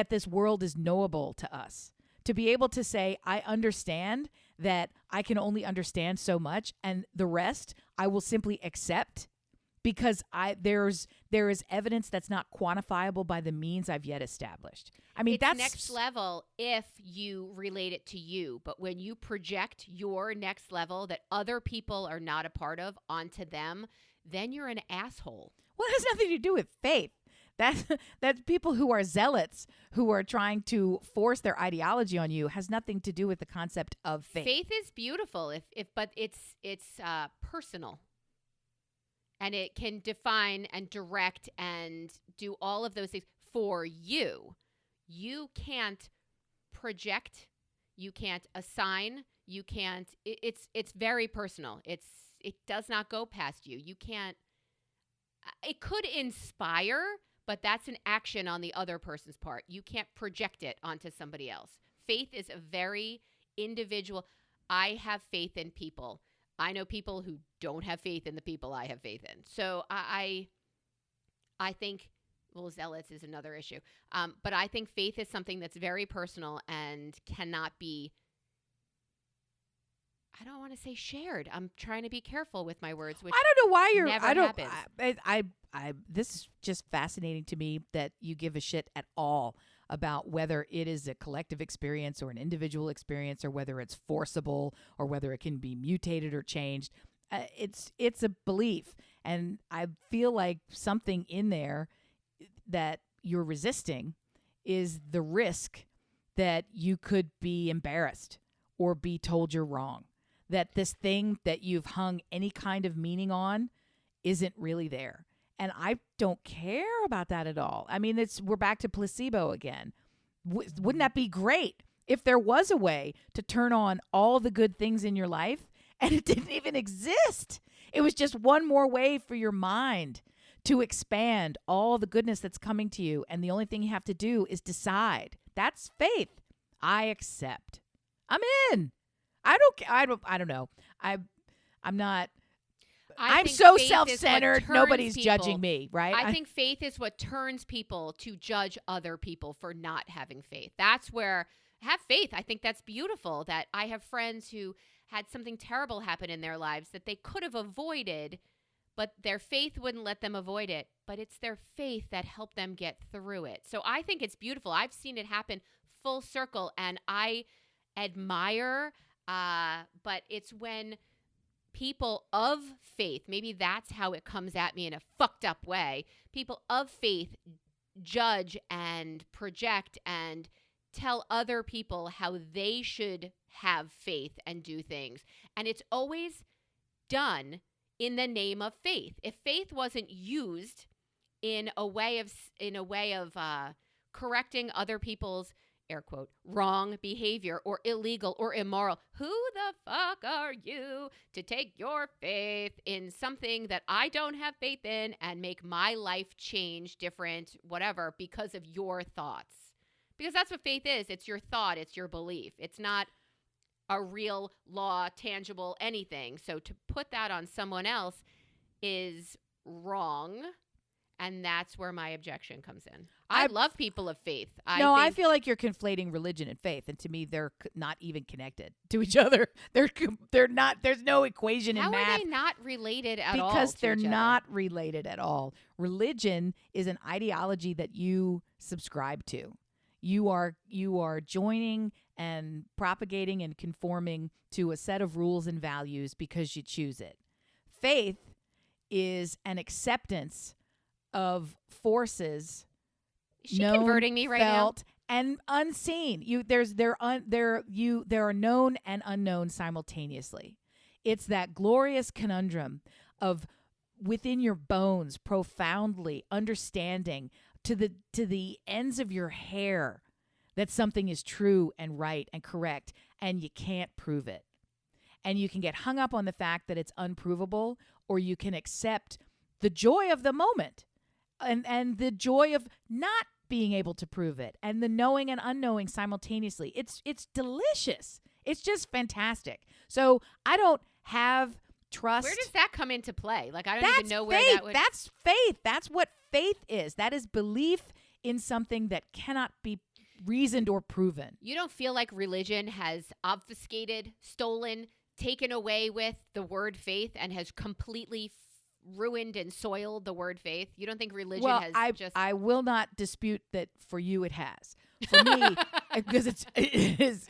this world is knowable to us. To be able to say, I understand that I can only understand so much, and the rest I will simply accept because there is evidence that's not quantifiable by the means I've yet established. I mean, that's next level if you relate it to you, but when you project your next level that other people are not a part of onto them, then you're an asshole. Well, it has nothing to do with faith. That's people who are zealots who are trying to force their ideology on you has nothing to do with the concept of faith. Faith is beautiful, but it's personal, and it can define and direct and do all of those things for you. You can't project, you can't assign, you can't. It's very personal. It does not go past you. You can't. It could inspire. But that's an action on the other person's part. You can't project it onto somebody else. Faith is a very individual. I have faith in people. I know people who don't have faith in the people I have faith in. So I think, well, zealots is another issue. But I think faith is something that's very personal and cannot be, I don't want to say shared. I'm trying to be careful with my words, which I don't know why you're. Never I don't. happens. This is just fascinating to me that you give a shit at all about whether it is a collective experience or an individual experience, or whether it's forcible, or whether it can be mutated or changed. It's a belief, and I feel like something in there that you're resisting is the risk that you could be embarrassed or be told you're wrong, that this thing that you've hung any kind of meaning on isn't really there. And I don't care about that at all. I mean, we're back to placebo again. Wouldn't that be great if there was a way to turn on all the good things in your life and it didn't even exist? It was just one more way for your mind to expand all the goodness that's coming to you. And the only thing you have to do is decide. That's faith. I accept. I'm in. I don't know. I'm not. I'm so self-centered. Nobody's judging me, right? I think faith is what turns people to judge other people for not having faith. That's where have faith. I think that's beautiful that I have friends who had something terrible happen in their lives that they could have avoided, but their faith wouldn't let them avoid it. But it's their faith that helped them get through it. So I think it's beautiful. I've seen it happen full circle, and I admire, but it's when people of faith, maybe that's how it comes at me in a fucked up way, people of faith judge and project and tell other people how they should have faith and do things. And it's always done in the name of faith. If faith wasn't used in a way of correcting other people's, air quote, wrong behavior or illegal or immoral, who the fuck are you to take your faith in something that I don't have faith in and make my life change different, whatever, because of your thoughts? Because that's what faith is. It's your thought. It's your belief. It's not a real law, tangible anything. So to put that on someone else is wrong. And that's where my objection comes in. I love people of faith. I feel like you're conflating religion and faith, and to me, they're not even connected to each other. They're not. There's no equation in math. How are they not related at all? Because they're not related at all. Religion is an ideology that you subscribe to. You are joining and propagating and conforming to a set of rules and values because you choose it. Faith is an acceptance of forces. Is she converting me right felt, now? And unseen. There are known and unknown simultaneously. It's that glorious conundrum of within your bones, profoundly understanding to the ends of your hair that something is true and right and correct, and you can't prove it. And you can get hung up on the fact that it's unprovable, or you can accept the joy of the moment and the joy of not being able to prove it, and the knowing and unknowing simultaneously. It's delicious. It's just fantastic. So I don't have trust. Where does that come into play? Like, I don't even know where that would... That's faith. That's what faith is. That is belief in something that cannot be reasoned or proven. You don't feel like religion has obfuscated, stolen, taken away with the word faith and has completely ruined and soiled the word faith? You don't think religion has I will not dispute that for you it has. For me, because it is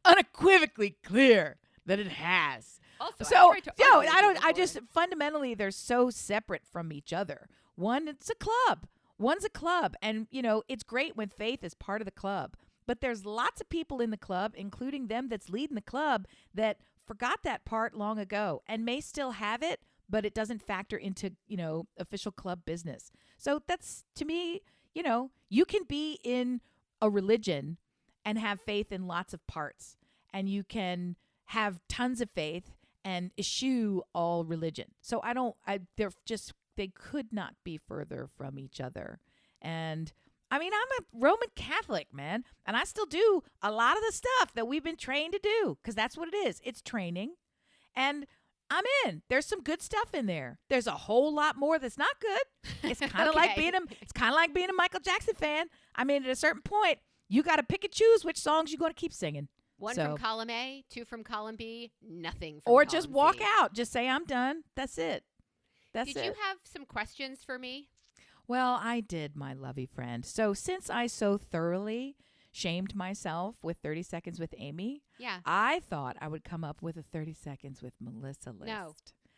unequivocally clear that it has. Also, I just fundamentally they're so separate from each other. It's a club. One's a club, and it's great when faith is part of the club. But there's lots of people in the club, including them that's leading the club, that forgot that part long ago and may still have it, but it doesn't factor into, official club business. So that's, to me, you can be in a religion and have faith in lots of parts, and you can have tons of faith and eschew all religion. So they could not be further from each other. And I mean, I'm a Roman Catholic, man, and I still do a lot of the stuff that we've been trained to do, because that's what it is. It's training. And I'm in. There's some good stuff in there. There's a whole lot more that's not good. It's kind of like being a Michael Jackson fan. I mean, at a certain point, you got to pick and choose which songs you're going to keep singing. One from column A, two from column B, nothing from or column just walk C. out. Just say, I'm done. That's it. Did you have some questions for me? Well, I did, my lovey friend. So since I so thoroughly shamed myself with 30 Seconds with Amy, I thought I would come up with a 30 Seconds with Melissa list. No.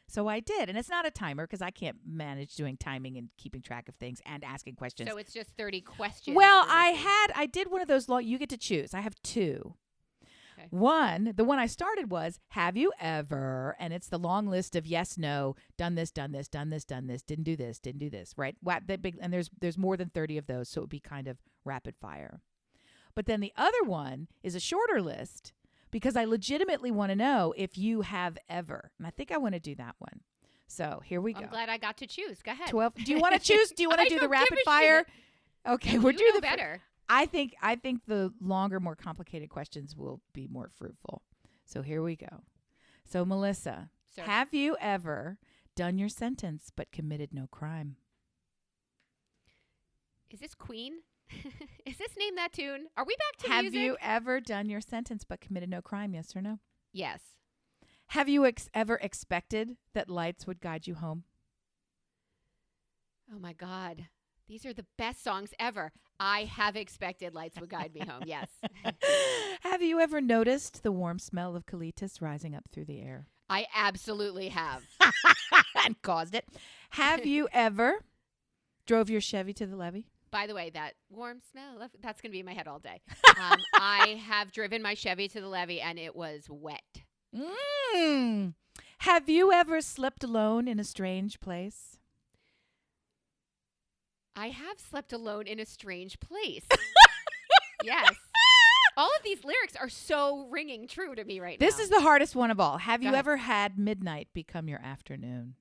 So I did. And it's not a timer because I can't manage doing timing and keeping track of things and asking questions. So it's just 30 questions. Well, I did one of those long, you get to choose. I have two. Okay. The one I started was, have you ever, and it's the long list of yes, no, done this, done this, done this, done this, didn't do this, right? And there's more than 30 of those, so it would be kind of rapid fire. But then the other one is a shorter list because I legitimately want to know if you have ever. And I think I want to do that one. So here we go. I'm glad I got to choose. Go ahead. 12. Do you want to choose? Do you want to do the rapid fire? Okay, we'll do the better. I think the longer, more complicated questions will be more fruitful. So here we go. So Melissa, have you ever done your sentence but committed no crime? Is this Queen? Is this Name That Tune? Are we back to music? Have you ever done your sentence but committed no crime? Yes or no? Yes. Have you ever expected that lights would guide you home? Oh, my God. These are the best songs ever. I have expected lights would guide me home. Yes. Have you ever noticed the warm smell of colitis rising up through the air? I absolutely have. And caused it. Have you ever drove your Chevy to the levee? By the way, that warm smell, that's going to be in my head all day. I have driven my Chevy to the levee, and it was wet. Have you ever slept alone in a strange place? I have slept alone in a strange place. Yes. All of these lyrics are so ringing true to me right now. This is the hardest one of all. Have you ever had midnight become your afternoon?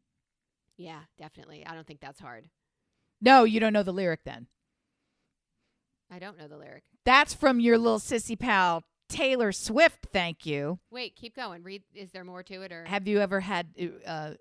Yeah, definitely. I don't think that's hard. No, you don't know the lyric then. I don't know the lyric. That's from your little sissy pal, Taylor Swift, thank you. Wait, keep going. Read. Is there more to it? Or have you ever had,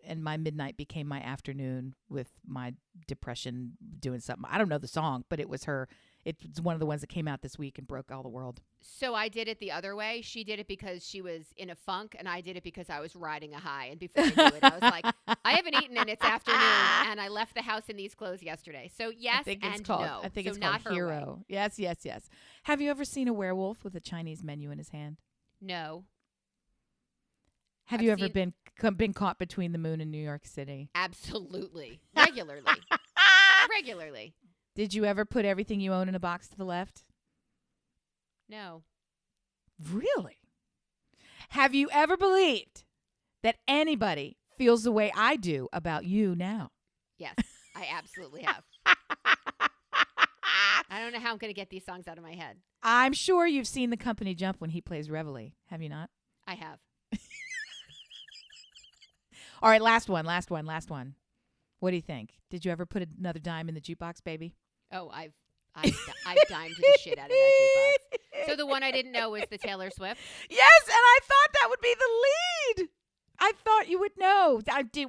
and my midnight became my afternoon with my depression doing something. I don't know the song, but it was her. It's one of the ones that came out this week and broke all the world. So I did it the other way. She did it because she was in a funk, and I did it because I was riding a high. And before I knew it, I was like, I haven't eaten, and it's afternoon, and I left the house in these clothes yesterday. So yes and no. I think so it's not called Hero. Way. Yes, yes, yes. Have you ever seen a werewolf with a Chinese menu in his hand? No. Have you ever been caught between the moon and New York City? Absolutely. Regularly. Regularly. Did you ever put everything you own in a box to the left? No. Really? Have you ever believed that anybody feels the way I do about you now? Yes, I absolutely have. I don't know how I'm going to get these songs out of my head. I'm sure you've seen the company jump when he plays Reveille. Have you not? I have. All right, last one. What do you think? Did you ever put another dime in the jukebox, baby? Oh, I've dimed the shit out of that jukebox. So the one I didn't know was the Taylor Swift? Yes, and I thought that would be the lead. I thought you would know.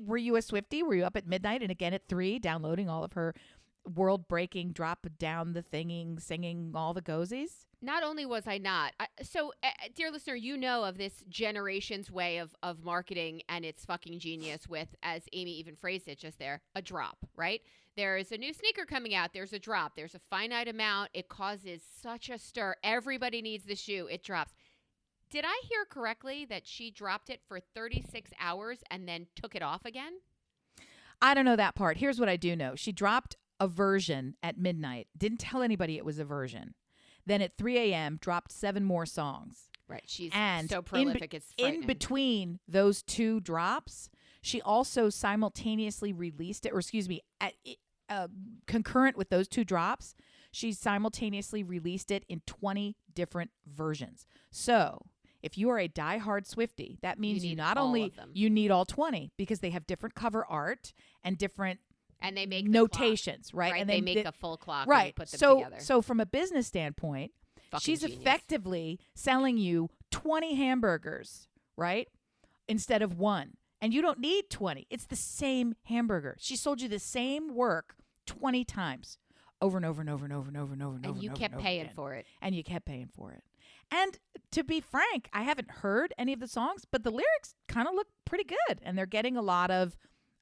Were you a Swiftie? Were you up at midnight and again at 3 downloading all of her world-breaking, drop down the thinging, singing all the gozies? Not only was I not. Dear listener, you know of this generation's way of marketing, and it's fucking genius with, as Amy even phrased it just there, a drop, right? There's a new sneaker coming out. There's a drop. There's a finite amount. It causes such a stir. Everybody needs the shoe. It drops. Did I hear correctly that she dropped it for 36 hours and then took it off again? I don't know that part. Here's what I do know. She dropped a version at midnight. Didn't tell anybody it was a version. Then at 3 a.m., dropped 7 more songs. Right. She's so prolific. It's frightening. In between those 2 drops, she also simultaneously released it, concurrent with those 2 drops, she simultaneously released it in 20 different versions. So if you are a diehard Swiftie, that means you not only you need all 20 because they have different cover art and different and they make notations, right? And and they make a full clock right. and put them together. So from a business standpoint, she's genius. Effectively selling you 20 hamburgers, right? Instead of 1. And you don't need 20. It's the same hamburger. She sold you the same work 20 times over and over and over and over and over and over and over. And you kept paying for it. And you kept paying for it. And to be frank, I haven't heard any of the songs, but the lyrics kind of look pretty good. And they're getting a lot of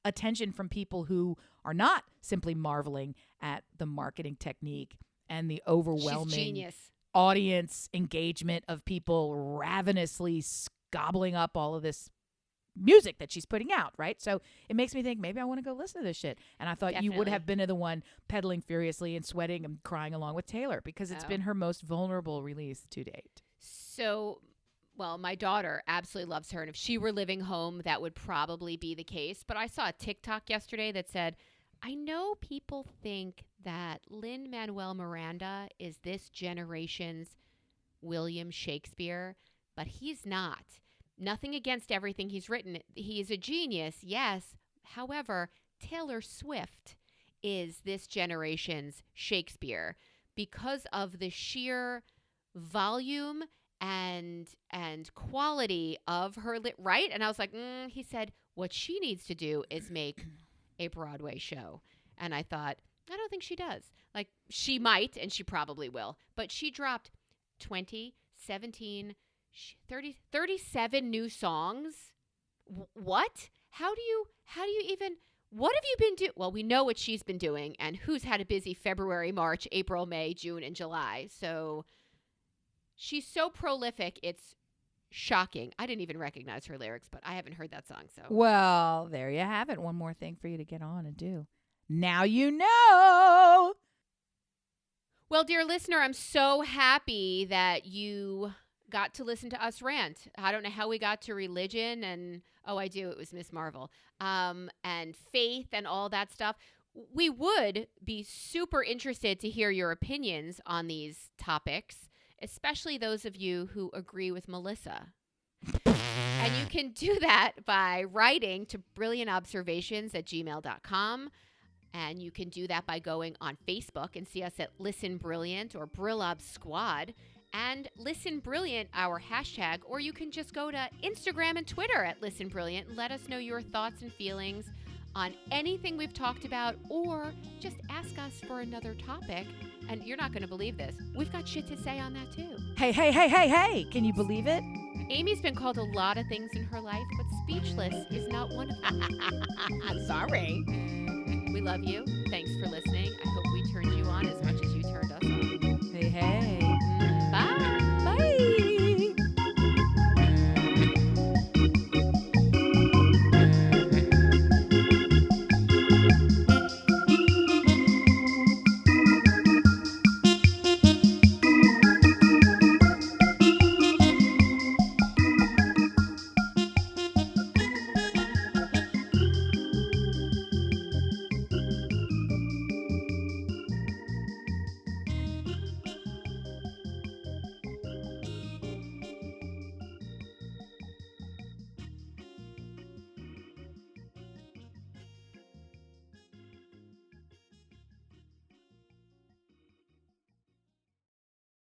attention from people who are not simply marveling at the marketing technique and the overwhelming audience engagement of people ravenously gobbling up all of this music that she's putting out, right? So it makes me think maybe I want to go listen to this shit. And I thought you would have been the one pedaling furiously and sweating and crying along with Taylor because it's been her most vulnerable release to date. So, well, my daughter absolutely loves her. And if she were living home, that would probably be the case. But I saw a TikTok yesterday that said, I know people think that Lin-Manuel Miranda is this generation's William Shakespeare, but he's not. Nothing against everything he's written. He is a genius, yes. However, Taylor Swift is this generation's Shakespeare because of the sheer volume and quality of her right. And I was like, he said what she needs to do is make a Broadway show. And I thought, I don't think she does. Like, she might, and she probably will. But she dropped 20, 17, 37 new songs. What? How do you even, what have you been doing? Well, we know what she's been doing and who's had a busy February, March, April, May, June, and July. So she's so prolific. It's shocking. I didn't even recognize her lyrics, but I haven't heard that song. So, well, there you have it. One more thing for you to get on and do. Now you know. Well, dear listener, I'm so happy that you got to listen to us rant. I don't know how we got to religion and, I do, it was Miss Marvel, and faith and all that stuff. We would be super interested to hear your opinions on these topics, especially those of you who agree with Melissa. And you can do that by writing to brilliantobservations@gmail.com. And you can do that by going on Facebook and see us at Listen Brilliant or Brillob Squad. And Listen Brilliant, our hashtag, or you can just go to Instagram and Twitter at Listen Brilliant and let us know your thoughts and feelings on anything we've talked about, or just ask us for another topic. And you're not going to believe this. We've got shit to say on that too. Hey. Can you believe it? Amy's been called a lot of things in her life, but speechless is not one of them. I'm sorry. We love you. Thanks for listening. I hope we turned you on as